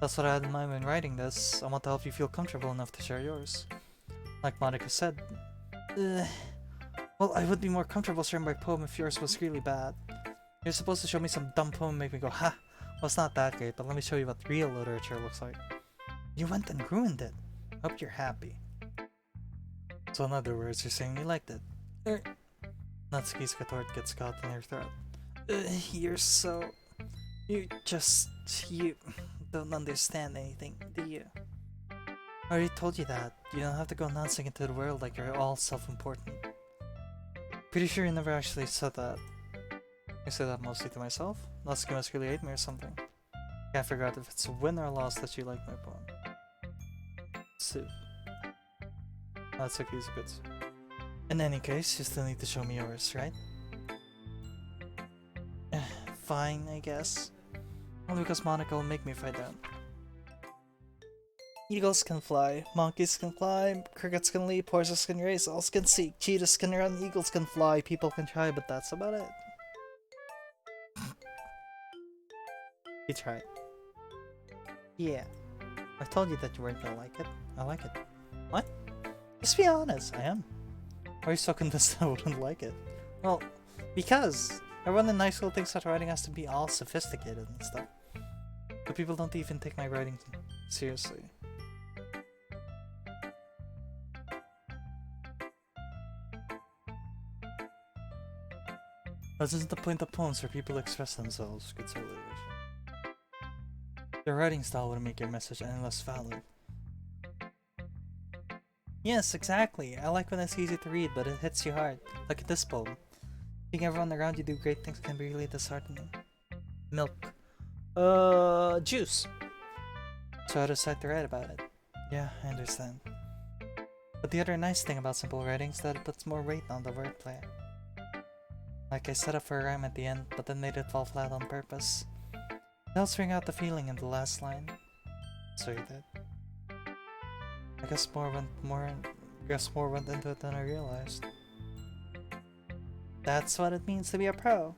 That's what I had in mind when writing this. I want to help you feel comfortable enough to share yours. Like Monica said. Well, I would be more comfortable sharing my poem if yours was really bad. You're supposed to show me some dumb poem and make me go, ha! Well, it's not that great, but let me show you what real literature looks like. You went and ruined it. Hope you're happy. So in other words, you're saying you liked it. Natsuki's retort gets caught in her throat. You're so... You don't understand anything, do you? I already told you that. You don't have to go announcing it to the world like you're all self-important. Pretty sure you never actually said that. I said that mostly to myself. Natsuki must really hate me or something. Can't figure out if it's a win or a loss that you like my poem. Suit. Natsuki's good. In any case, you still need to show me yours, right? Fine, I guess. Only because Monica will make me if I don't. Eagles can fly, monkeys can fly, crickets can leap, horses can race, owls can seek, cheetahs can run, eagles can fly, people can try, but that's about it. You tried. Yeah. I told you that you weren't gonna like it. I like it. What? Just be honest, I am. Why are you so convinced I wouldn't like it? Well, because everyone in high school thinks that writing has to be all sophisticated and stuff. But people don't even take my writing seriously. That isn't the point of poems where people express themselves, good literature. Your writing style would make your message any less valid. Yes, exactly. I like when it's easy to read, but it hits you hard. Look at this poem. Seeing everyone around you do great things can be really disheartening. Milk. Juice. So I decided to write about it. Yeah, I understand. But the other nice thing about simple writing is that it puts more weight on the wordplay. Like I set up for a rhyme at the end, but then made it fall flat on purpose. It helps bring out the feeling in the last line. So you did. I guess more went into it than I realized. That's what it means to be a pro.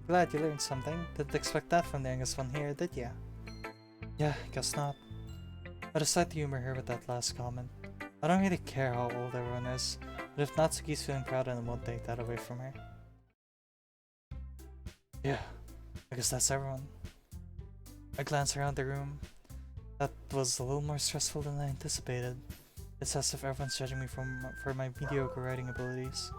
Glad you learned something. Didn't expect that from the youngest one here, did ya? Yeah, guess not. I decided to humor her with that last comment. I don't really care how old everyone is, but if Natsuki's feeling proud, then I won't take that away from her. Yeah, I guess that's everyone. I glanced around the room. That was a little more stressful than I anticipated. It's as if everyone's judging me for my mediocre writing abilities.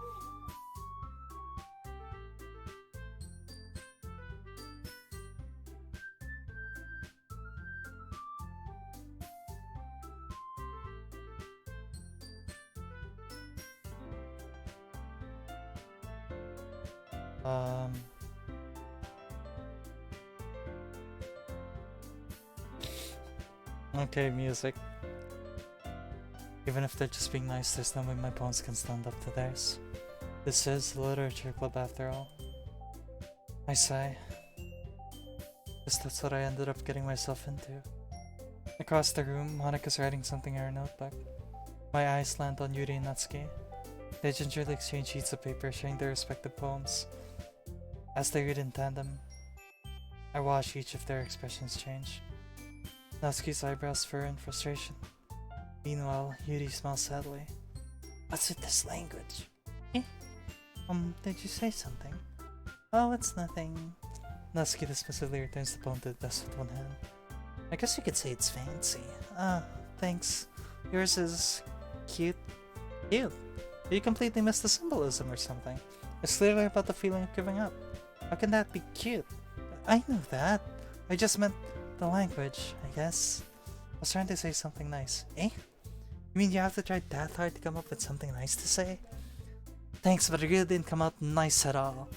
Okay, music. Even if they're just being nice, there's no way my poems can stand up to theirs. This is the literature club after all. I sigh. Guess that's what I ended up getting myself into. Across the room, Monika's writing something in her notebook. My eyes land on Yuri and Natsuki. They gingerly exchange sheets of paper sharing their respective poems. As they read in tandem, I watch each of their expressions change. Natsuki's eyebrows furrow in frustration. Meanwhile, Yuri smiles sadly. What's with this language? Eh? Did you say something? Oh, it's nothing. Natsuki dismissively returns the poem to the desk with one hand. I guess you could say it's fancy. Ah, thanks. Yours is... cute. Cute? You completely missed the symbolism or something. It's clearly about the feeling of giving up. How can that be cute? I know that. I just meant the language, I guess. I was trying to say something nice. Eh? You mean you have to try that hard to come up with something nice to say? Thanks, but it really didn't come out nice at all.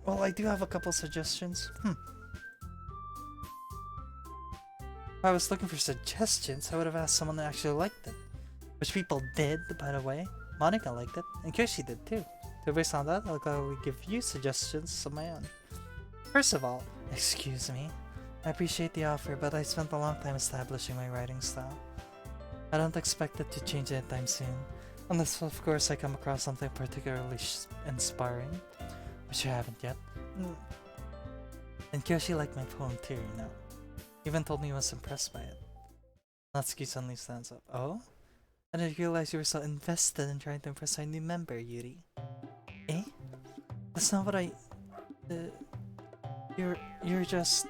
Well, I do have a couple suggestions. If I was looking for suggestions, I would have asked someone that actually liked it. Which people did, by the way. Monica liked it, and Kyoshi did too. So based on that, I'll gladly give you suggestions of my own. First of all, excuse me. I appreciate the offer, but I spent a long time establishing my writing style. I don't expect it to change anytime soon, unless of course I come across something particularly inspiring, which I haven't yet. And Kyoshi liked my poem too, you know. Even told me he was impressed by it. Natsuki suddenly stands up. Oh? I didn't realize you were so invested in trying to impress our new member, Yuri. Eh? That's not what I... You're just...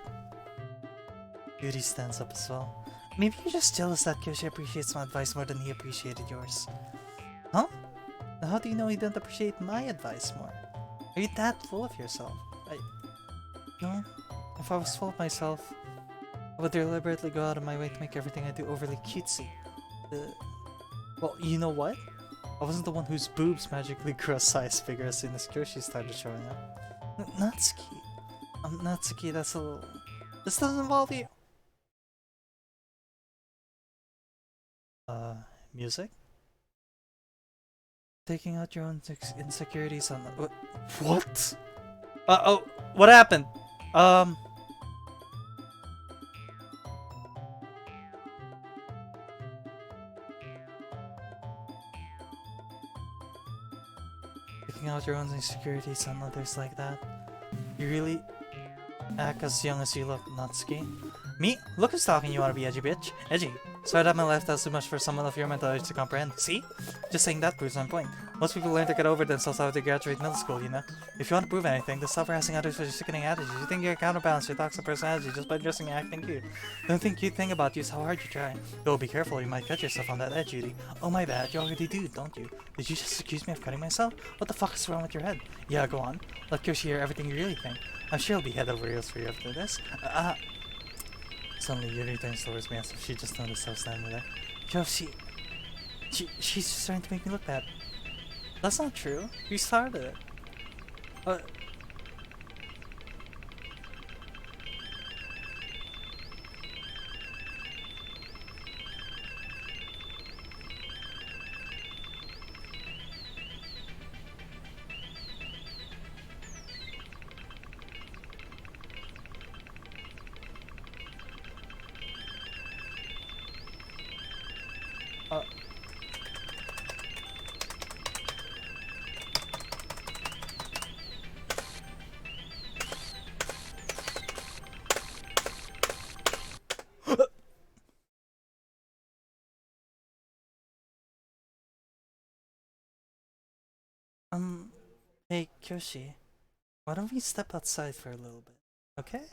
Yuri stands up as well. Maybe you're just jealous that Kyoshi appreciates my advice more than he appreciated yours. Huh? How do you know he didn't appreciate my advice more? Are you that full of yourself? No. If I was full of myself, I would deliberately go out of my way to make everything I do overly cutesy. Well, you know what? I wasn't the one whose boobs magically grew a size bigger as soon as Kyoshi started showing up. Natsuki. Natsuki, that's a little... This doesn't involve you! Music? Taking out your own insecurities on the... What? Oh, what happened? Taking out your own insecurities on others like that? You really act as young as you look, Natsuki. Me? Look who's talking, you wanna be edgy bitch. Edgy. Sorry that my life does too much for someone of your mental age to comprehend. See? Just saying that proves my point. Most people learn to get over themselves after they graduate middle school, you know? If you want to prove anything, then stop harassing others with your sickening attitude. You think you can counterbalance your toxic personality just by dressing and acting cute. The only thing cute thing about you is how hard you try. Yo, be careful, you might cut yourself on that edge, Judy. Oh my bad, you already do, don't you? Did you just accuse me of cutting myself? What the fuck is wrong with your head? Yeah, go on. Let Kyoshi hear everything you really think. I'm sure he'll be head over heels for you after this. Suddenly Yuri turns towards me as if she just noticed I was standing there. Kyoshi, she's just trying to make me look bad. That's not true. You started it. Hey, Kyoshi, why don't we step outside for a little bit, okay?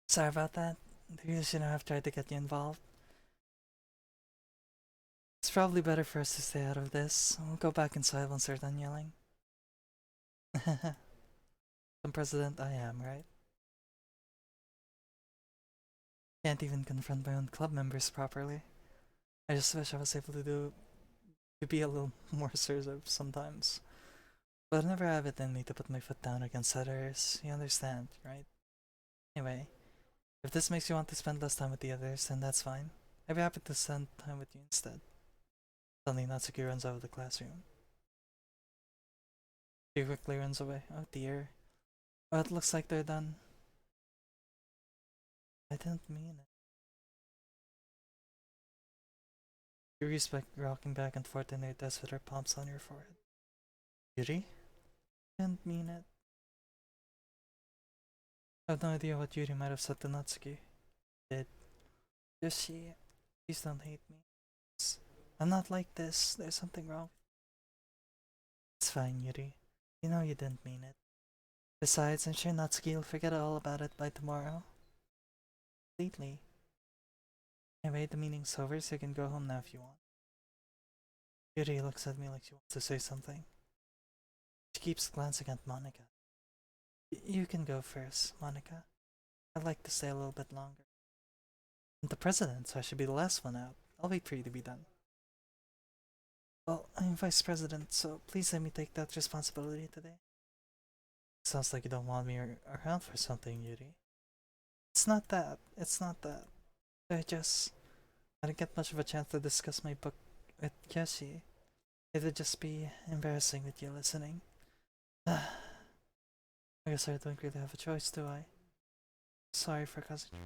Sorry about that. The real shouldn't have tried to get you involved. It's probably better for us to stay out of this. We'll go back inside once they're done yelling. The president I am, right? Can't even confront my own club members properly. I just wish I was able to be a little more assertive sometimes. But I never have it in me to put my foot down against others. You understand, right? Anyway, if this makes you want to spend less time with the others, then that's fine. I'd be happy to spend time with you instead. Suddenly Natsuki runs out of the classroom. She quickly runs away. Oh dear. Oh, it looks like they're done. I didn't mean it. Yuri's rocking back and forth in her desk with her palms on her forehead. Yuri? I didn't mean it. I have no idea what Yuri might have said to Natsuki. Did. Yoshi, please don't hate me. I'm not like this. There's something wrong. It's fine, Yuri. You know you didn't mean it. Besides, I'm sure Natsuki will forget all about it by tomorrow. Completely. Anyway, the meeting's over, so you can go home now if you want. Yuri looks at me like she wants to say something. She keeps glancing at Monica. You can go first, Monica. I'd like to stay a little bit longer. I'm the president, so I should be the last one out. I'll wait for you to be done. Well, I'm vice president, so please let me take that responsibility today. Sounds like you don't want me around for something, Yuri. It's not that. I didn't get much of a chance to discuss my book with Kyoshi. It would just be embarrassing with you listening. I guess I don't really have a choice, do I? Sorry for causing you.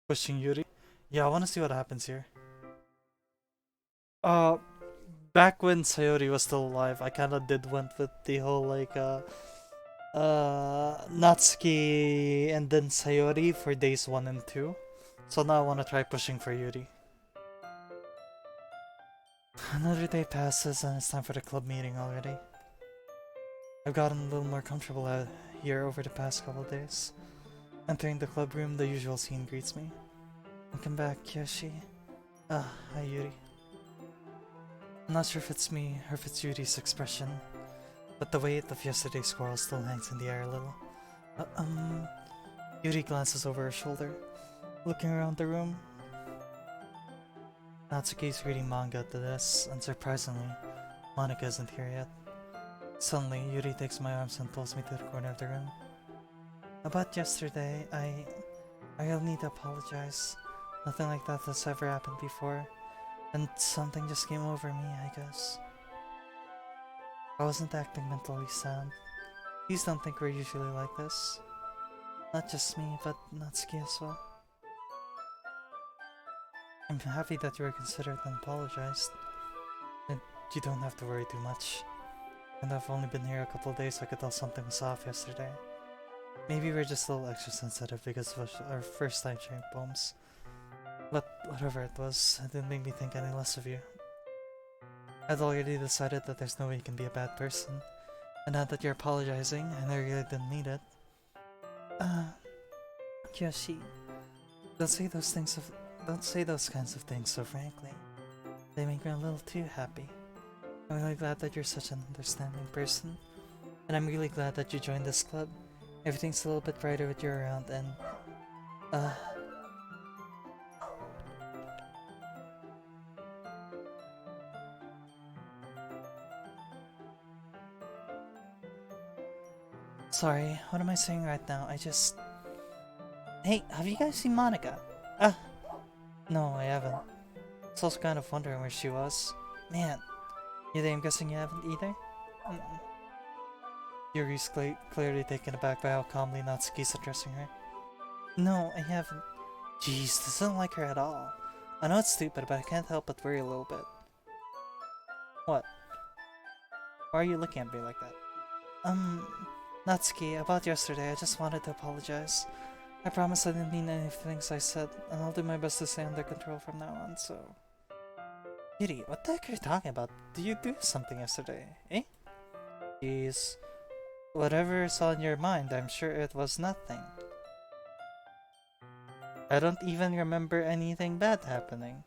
Pushing Yuri. Yeah, I want to see what happens here. Uh, back when Sayori was still alive, I kind of went with the whole like Natsuki and then Sayori for days 1 and 2. So now I want to try pushing for Yuri. Another day passes and it's time for the club meeting already. I've gotten a little more comfortable out here over the past couple of days. Entering the club room, the usual scene greets me. Welcome back, Kyoshi. Hi Yuri. I'm not sure if it's me or if it's Yuri's expression, but the weight of yesterday's squirrel still hangs in the air a little. Yuri glances over her shoulder, looking around the room. Natsuki's reading manga to this, and surprisingly, Monika isn't here yet. Suddenly, Yuri takes my arms and pulls me to the corner of the room. About yesterday, I really need to apologize. Nothing like that has ever happened before, and something just came over me, I guess. I wasn't acting mentally sound. Please don't think we're usually like this. Not just me, but Natsuki as well. I'm happy that you were considerate and apologized. And you don't have to worry too much. And I've only been here a couple of days, so I could tell something was off yesterday. Maybe we're just a little extra sensitive because of our first time sharing poems. But whatever it was, it didn't make me think any less of you. I'd already decided that there's no way you can be a bad person. And now that you're apologizing, and I really didn't need it. Kyoshi, don't say those kinds of things so frankly. They make me a little too happy. I'm really glad that you're such an understanding person. And I'm really glad that you joined this club. Everything's a little bit brighter with you around and... Sorry, what am I saying right now? Hey, have you guys seen Monika? No, I haven't. I was also kind of wondering where she was. Man, I'm guessing you haven't either? Yuri's clearly taken aback by how calmly Natsuki's addressing her. No, I haven't. Jeez, this isn't like her at all. I know it's stupid, but I can't help but worry a little bit. What? Why are you looking at me like that? Natsuki, about yesterday, I just wanted to apologize. I promise I didn't mean any of the things I said, and I'll do my best to stay under control from now on, so... Yuri, what the heck are you talking about? Did you do something yesterday, eh? Jeez. Whatever's on your mind, I'm sure it was nothing. I don't even remember anything bad happening.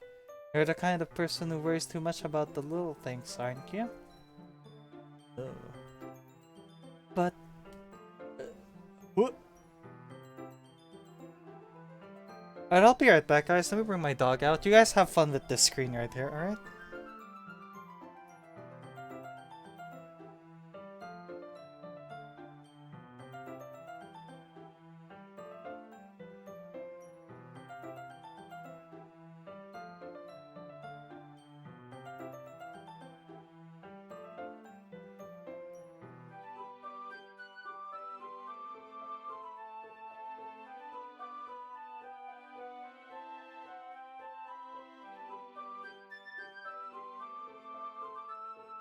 You're the kind of person who worries too much about the little things, aren't you? But... what? Alright, I'll be right back, guys. Let me bring my dog out. You guys have fun with this screen right here, alright?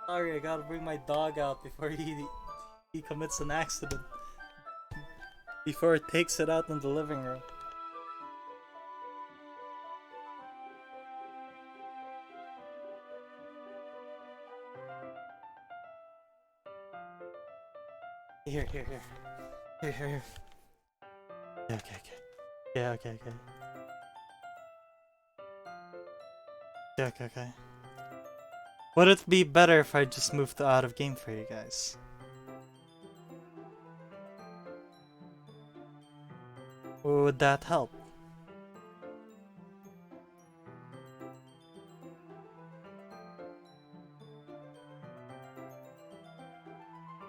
Sorry, I gotta bring my dog out before he commits an accident. Before it takes it out in the living room. Here. Here. Yeah, okay. Yeah, okay. Yeah, okay. Would it be better if I just moved to out of game for you guys? Would that help?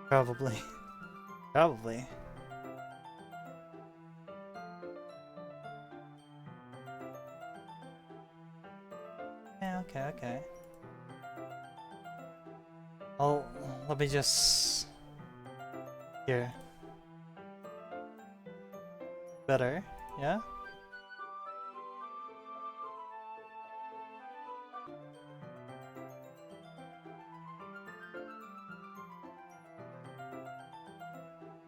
Probably. Yeah, okay. Oh, let me just... Here. Better, yeah?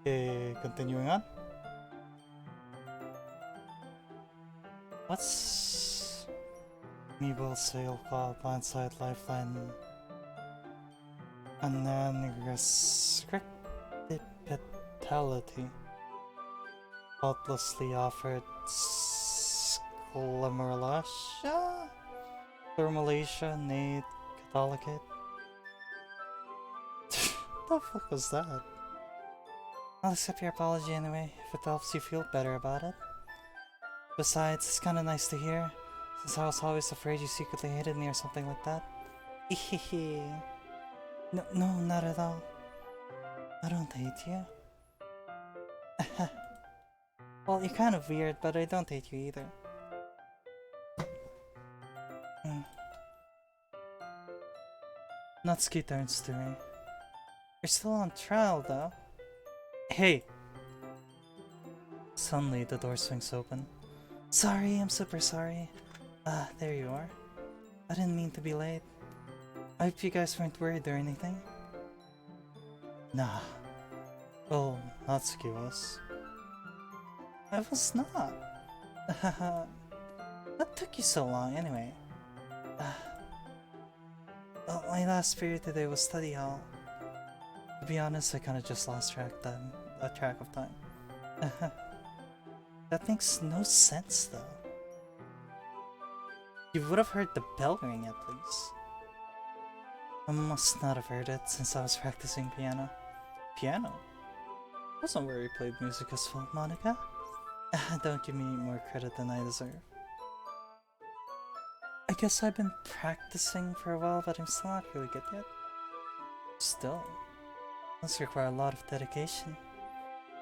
Okay, continuing on. What's Meeble Sail Call, Blindside Lifeline, and then Restrictibility, faultlessly offered Sclemerlasha, Thermalacia, Nate, Catholicate. What the fuck was that? I'll accept your apology anyway, if it helps you feel better about it. Besides, it's kinda nice to hear, since I was always afraid you secretly hated me or something like that. Hehehe. No, not at all. I don't hate you. Well, you're kind of weird, but I don't hate you either. Natsuki turns to me. You're still on trial, though. Hey! Suddenly, the door swings open. Sorry, I'm super sorry. There you are. I didn't mean to be late. I hope you guys weren't worried or anything. Nah. Well, Natsuki was. I was not. What took you so long, anyway? Well, my last period today was study hall. To be honest, I kinda just lost track of time. That makes no sense, though. You would have heard the bell ring at least. I must not have heard it since I was practicing piano. Piano? That's not where we played music as well, Monica. Don't give me more credit than I deserve. I guess I've been practicing for a while, but I'm still not really good yet. Still, this requires a lot of dedication,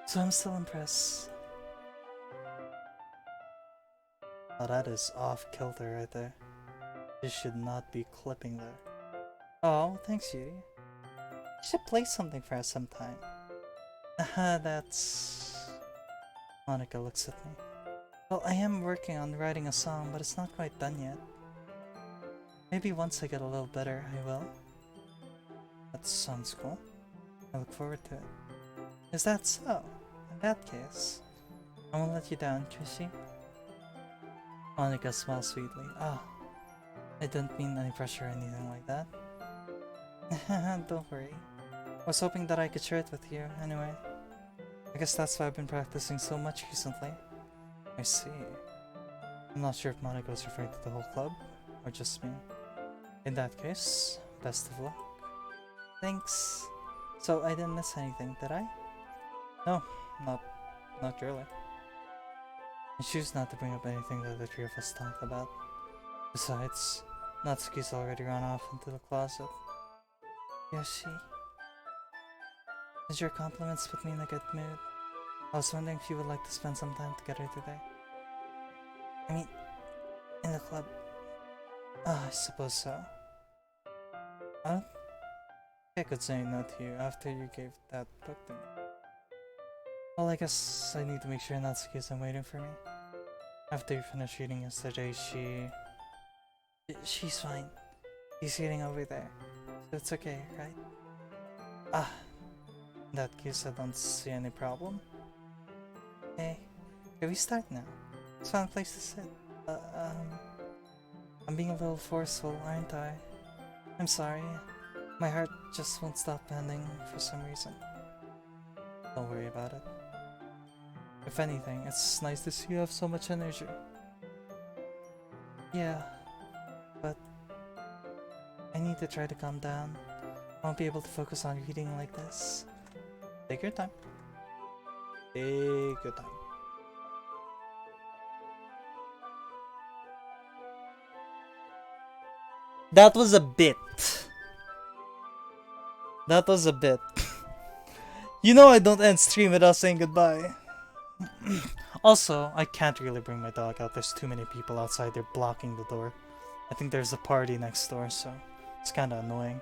so I'm still impressed. Oh, that is off-kilter right there. This should not be clipping there. Oh, thanks, Yuri. You should play something for us sometime. That's... Monica looks at me. Well, I am working on writing a song, but it's not quite done yet. Maybe once I get a little better, I will. That sounds cool. I look forward to it. Is that so? In that case, I won't let you down, Kishi. Monica smiles sweetly. I don't mean any pressure or anything like that. Don't worry. I was hoping that I could share it with you, anyway. I guess that's why I've been practicing so much recently. I see. I'm not sure if Monica was referring to the whole club, or just me. In that case, best of luck. Thanks. So I didn't miss anything, did I? No, not really. I choose not to bring up anything that the three of us talked about. Besides, Natsuki's already run off into the closet. Yoshi. Did your compliments put me in a good mood? I was wondering if you would like to spend some time together today. I mean, in the club. I suppose so. I don't think I could say no to you after you gave that book to me. Well, I guess I need to make sure Natsuki isn't waiting for me. After you finished reading yesterday, she's fine. She's sitting over there. So it's okay, right? In that case, I don't see any problem. Hey, can we start now? It's a fun place to sit. I'm being a little forceful, aren't I? I'm sorry. My heart just won't stop pounding for some reason. Don't worry about it. If anything, it's nice to see you have so much energy. Yeah, but I need to try to calm down. I won't be able to focus on reading like this. Take your time. Take your time. That was a bit. That was a bit. You know I don't end stream without saying goodbye. Also, I can't really bring my dog out. There's too many people outside. They're blocking the door. I think there's a party next door, so it's kinda annoying.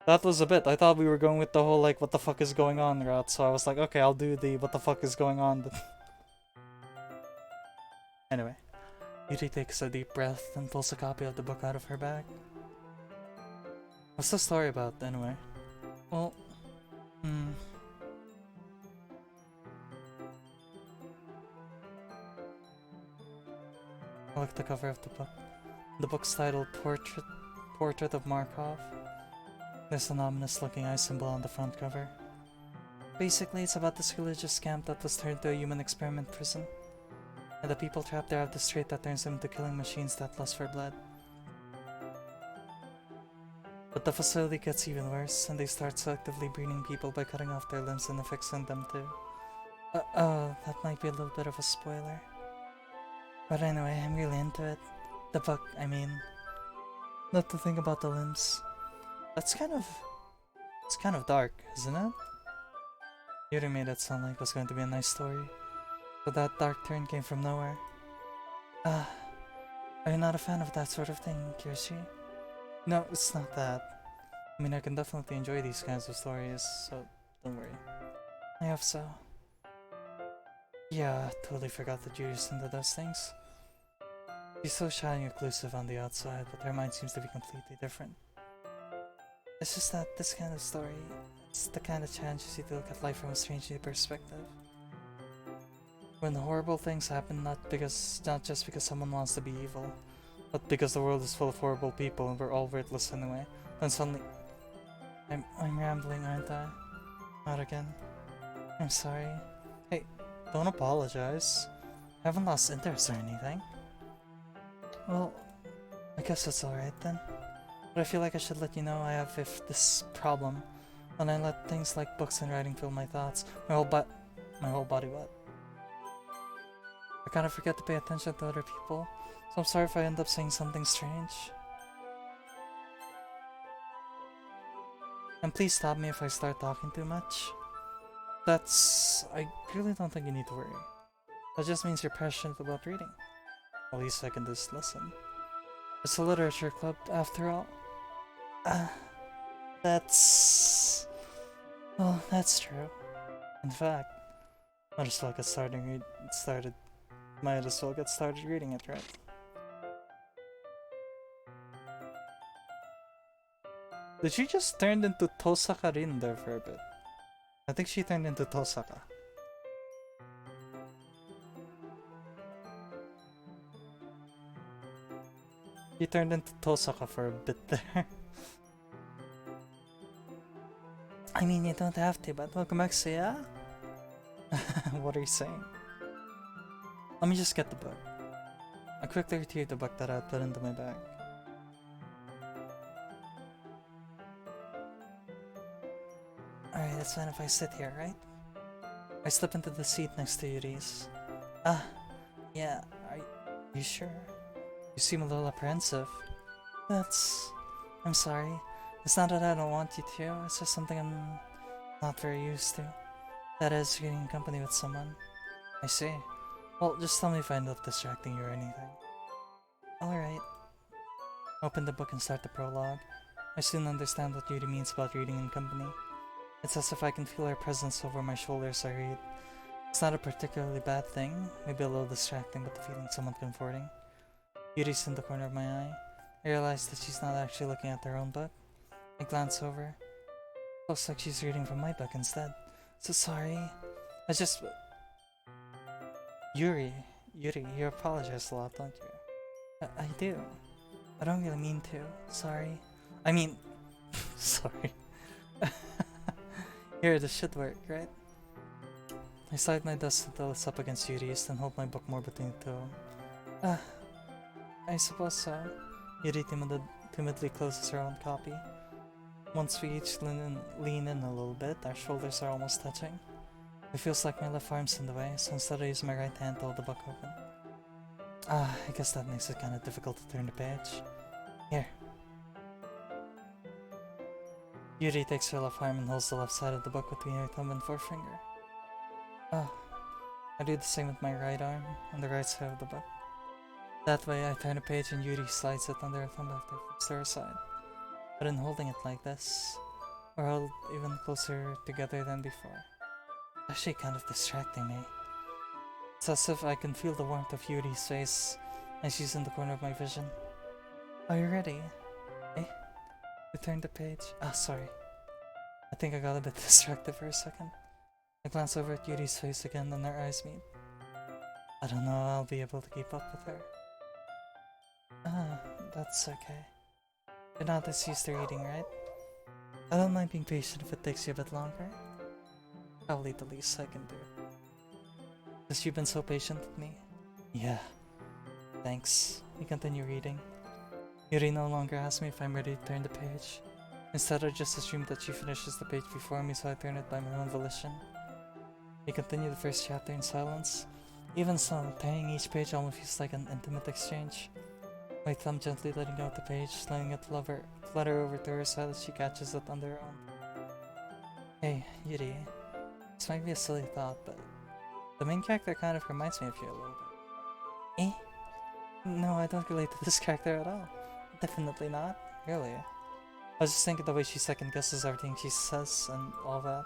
That was a bit. I thought we were going with the whole, like, what the fuck is going on route, so I was like, okay, I'll do the what the fuck is going on. Anyway. Yuri takes a deep breath and pulls a copy of the book out of her bag. What's the story about, anyway? Well, I look at the cover of the book. The book's titled Portrait of Markov. There's an ominous-looking eye symbol on the front cover. Basically, it's about this religious camp that was turned into a human experiment prison. And the people trapped there have this trait that turns them into killing machines that lust for blood. But the facility gets even worse, and they start selectively breeding people by cutting off their limbs and affixing them too. That might be a little bit of a spoiler. But anyway, I'm really into it. The book, I mean. Not to think about the limbs. It's kind of dark, isn't it? Yuri made it sound like it was going to be a nice story. But that dark turn came from nowhere. Are you not a fan of that sort of thing, Kyoshi? No, it's not that. I mean, I can definitely enjoy these kinds of stories, so don't worry. I hope so. Yeah, totally forgot that Yuri's into those things. She's so shy and reclusive on the outside, but her mind seems to be completely different. It's just that this kind of story, it's the kind of challenges you to look at life from a strange new perspective. When horrible things happen, not just because someone wants to be evil, but because the world is full of horrible people and we're all worthless anyway, then suddenly... I'm rambling, aren't I? Not again. I'm sorry. Hey, don't apologize. I haven't lost interest or anything. Well, I guess it's alright then. But I feel like I should let you know I have this problem. When I let things like books and writing fill my thoughts, my whole body what? I kind of forget to pay attention to other people, so I'm sorry if I end up saying something strange. And please stop me if I start talking too much. I really don't think you need to worry. That just means you're passionate about reading. At least I can just listen. It's a literature club, after all. Well, that's true. In fact, might as well get started reading it, right? Did she just turn into Tosaka Rin there for a bit? I think she turned into Tosaka. She turned into Tosaka for a bit there. I mean, you don't have to, but welcome back, so yeah? What are you saying? Let me just get the book. I quickly retrieved the book that I put into my bag. Alright, that's fine if I sit here, right? I slip into the seat next to Yuri's. Yeah, are you sure? You seem a little apprehensive. I'm sorry. It's not that I don't want you to, it's just something I'm not very used to. That is, reading company with someone. I see. Well, just tell me if I end up distracting you or anything. Alright. Open the book and start the prologue. I soon understand what Yuri means about reading in company. It's as if I can feel her presence over my shoulder as I read. It's not a particularly bad thing, maybe a little distracting, but the feeling somewhat comforting. Yuri's in the corner of my eye. I realize that she's not actually looking at her own book. I glance over. Looks like she's reading from my book instead. So sorry. Yuri, you apologize a lot, don't you? I do. I don't really mean to. Sorry. I mean... sorry. Here, this should work, right? I slide my desk until it's up against Yuri's, then hold my book more between the two of them. I suppose so. Yuri timidly closes her own copy. Once we each lean in a little bit, our shoulders are almost touching. It feels like my left arm's in the way, so instead I use my right hand to hold the book open. I guess that makes it kinda difficult to turn the page. Here. Yuri takes her left arm and holds the left side of the book between her thumb and forefinger. I do the same with my right arm on the right side of the book. That way I turn a page and Yuri slides it under her thumb after flips to her side. But in holding it like this, we're held even closer together than before. It's actually kind of distracting me. It's as if I can feel the warmth of Yuri's face and she's in the corner of my vision. Are you ready? Eh? Return the page. Ah, sorry. I think I got a bit distracted for a second. I glance over at Yuri's face again and our eyes meet. I don't know how I'll be able to keep up with her. Ah, that's okay. You're not as used to reading, right? I don't mind being patient if it takes you a bit longer. Probably the least I can do. Because you've been so patient with me. Yeah. Thanks. We continue reading. Yuri no longer asks me if I'm ready to turn the page. Instead, I just assume that she finishes the page before me, so I turn it by my own volition. We continue the first chapter in silence. Even so, turning each page almost feels like an intimate exchange. My thumb gently letting go of the page, letting it flutter over to her side as she catches it under her own. Hey, Yuri. This might be a silly thought, but the main character kind of reminds me of you a little bit. Eh? No, I don't relate to this character at all. Definitely not. Really. I was just thinking the way she second guesses everything she says and all that.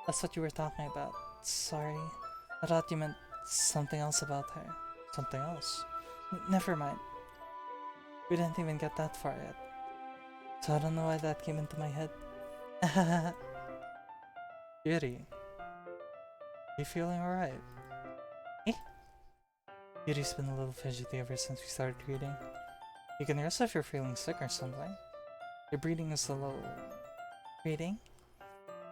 That's what you were talking about. Sorry. I thought you meant something else about her. Something else? Never mind. We didn't even get that far yet. So I don't know why that came into my head. Yuri. You feeling alright? Eh? Yuri's been a little fidgety ever since we started reading. You can rest if you're feeling sick or something. Your breathing is a little... Breathing?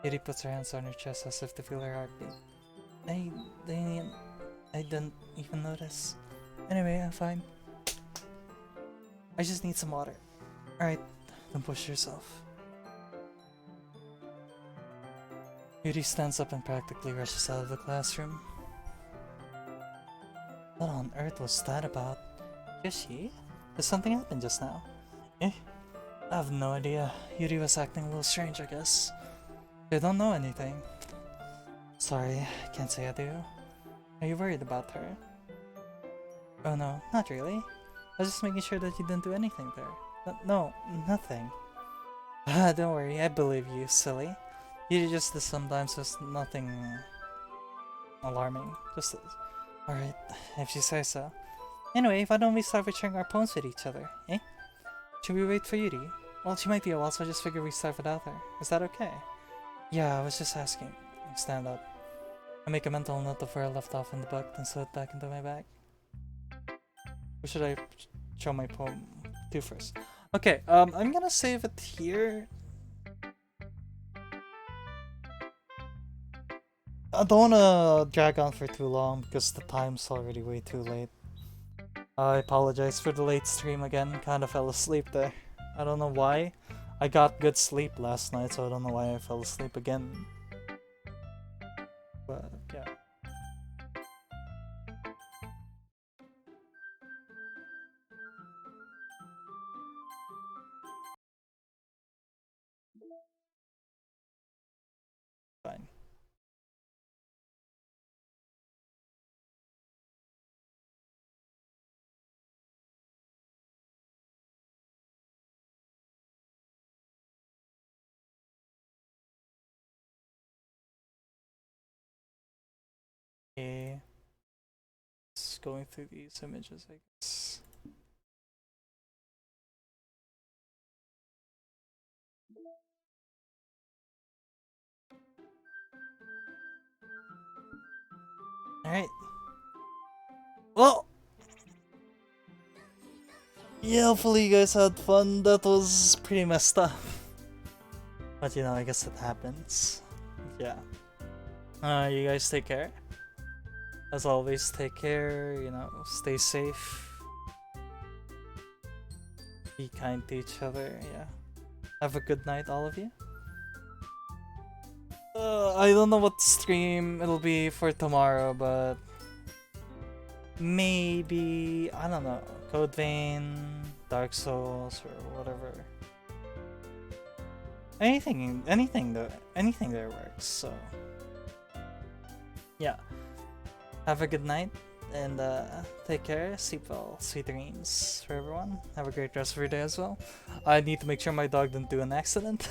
Yuri puts her hands on her chest as if to feel her heartbeat. I didn't even notice. Anyway, I'm fine. I just need some water. Alright, don't push yourself. Yuri stands up and practically rushes out of the classroom. What on earth was that about? Kyoshi? Did something happen just now? Eh? I have no idea. Yuri was acting a little strange, I guess. I don't know anything. Sorry, can't say I do. Are you worried about her? Oh no, not really. I was just making sure that you didn't do anything there. No, nothing. Don't worry, I believe you, silly. You just this sometimes, just nothing alarming. Just alright, if you say so. Anyway, why don't we start by sharing our poems with each other, eh? Should we wait for Yuri? Well, she might be a while, so I just figured we start without her. Is that okay? Yeah, I was just asking. I stand up. I make a mental note of where I left off in the book, then slip back into my bag. Who should I show my poem to first? Okay, I'm gonna save it here. I don't wanna drag on for too long because the time's already way too late. I apologize for the late stream again, kinda fell asleep there. I don't know why. I got good sleep last night, so I don't know why I fell asleep again. But, yeah. Fine. Okay. Just going through these images, I guess. Alright. Well, yeah, hopefully you guys had fun. That was pretty messed up. But you know, I guess it happens. Yeah. You guys take care. As always, take care, you know, stay safe. Be kind to each other, yeah. Have a good night, all of you. I don't know what stream it'll be for tomorrow, but maybe, I don't know, Code Vein, Dark Souls, or whatever. Anything there works, so yeah. Have a good night, and take care, sleep well, sweet dreams for everyone. Have a great rest of your day as well. I need to make sure my dog didn't do an accident.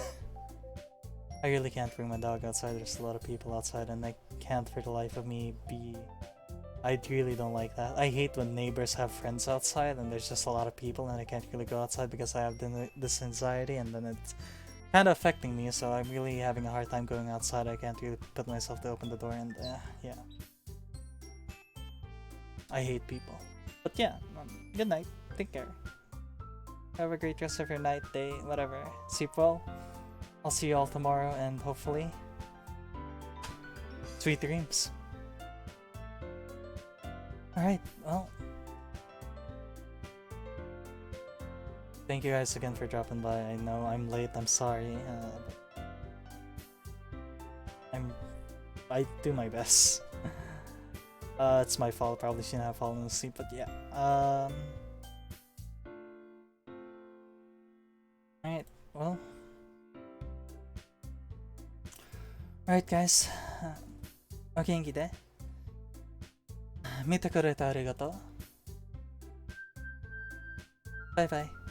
I really can't bring my dog outside, there's a lot of people outside, and I can't for the life of me be I really don't like that. I hate when neighbors have friends outside and there's just a lot of people and I can't really go outside because I have this anxiety, and then it's kind of affecting me, so I'm really having a hard time going outside. I can't really put myself to open the door, and yeah. I hate people. But yeah, good night. Take care. Have a great rest of your night, day, whatever. Sleep well. I'll see you all tomorrow, and hopefully, sweet dreams. Alright, well. Thank you guys again for dropping by. I know I'm late, I'm sorry. I do my best. It's my fault, probably shouldn't have fallen asleep, but yeah. Alright, well. Alright guys. お元気で見てくれてありがとう。バイバイ。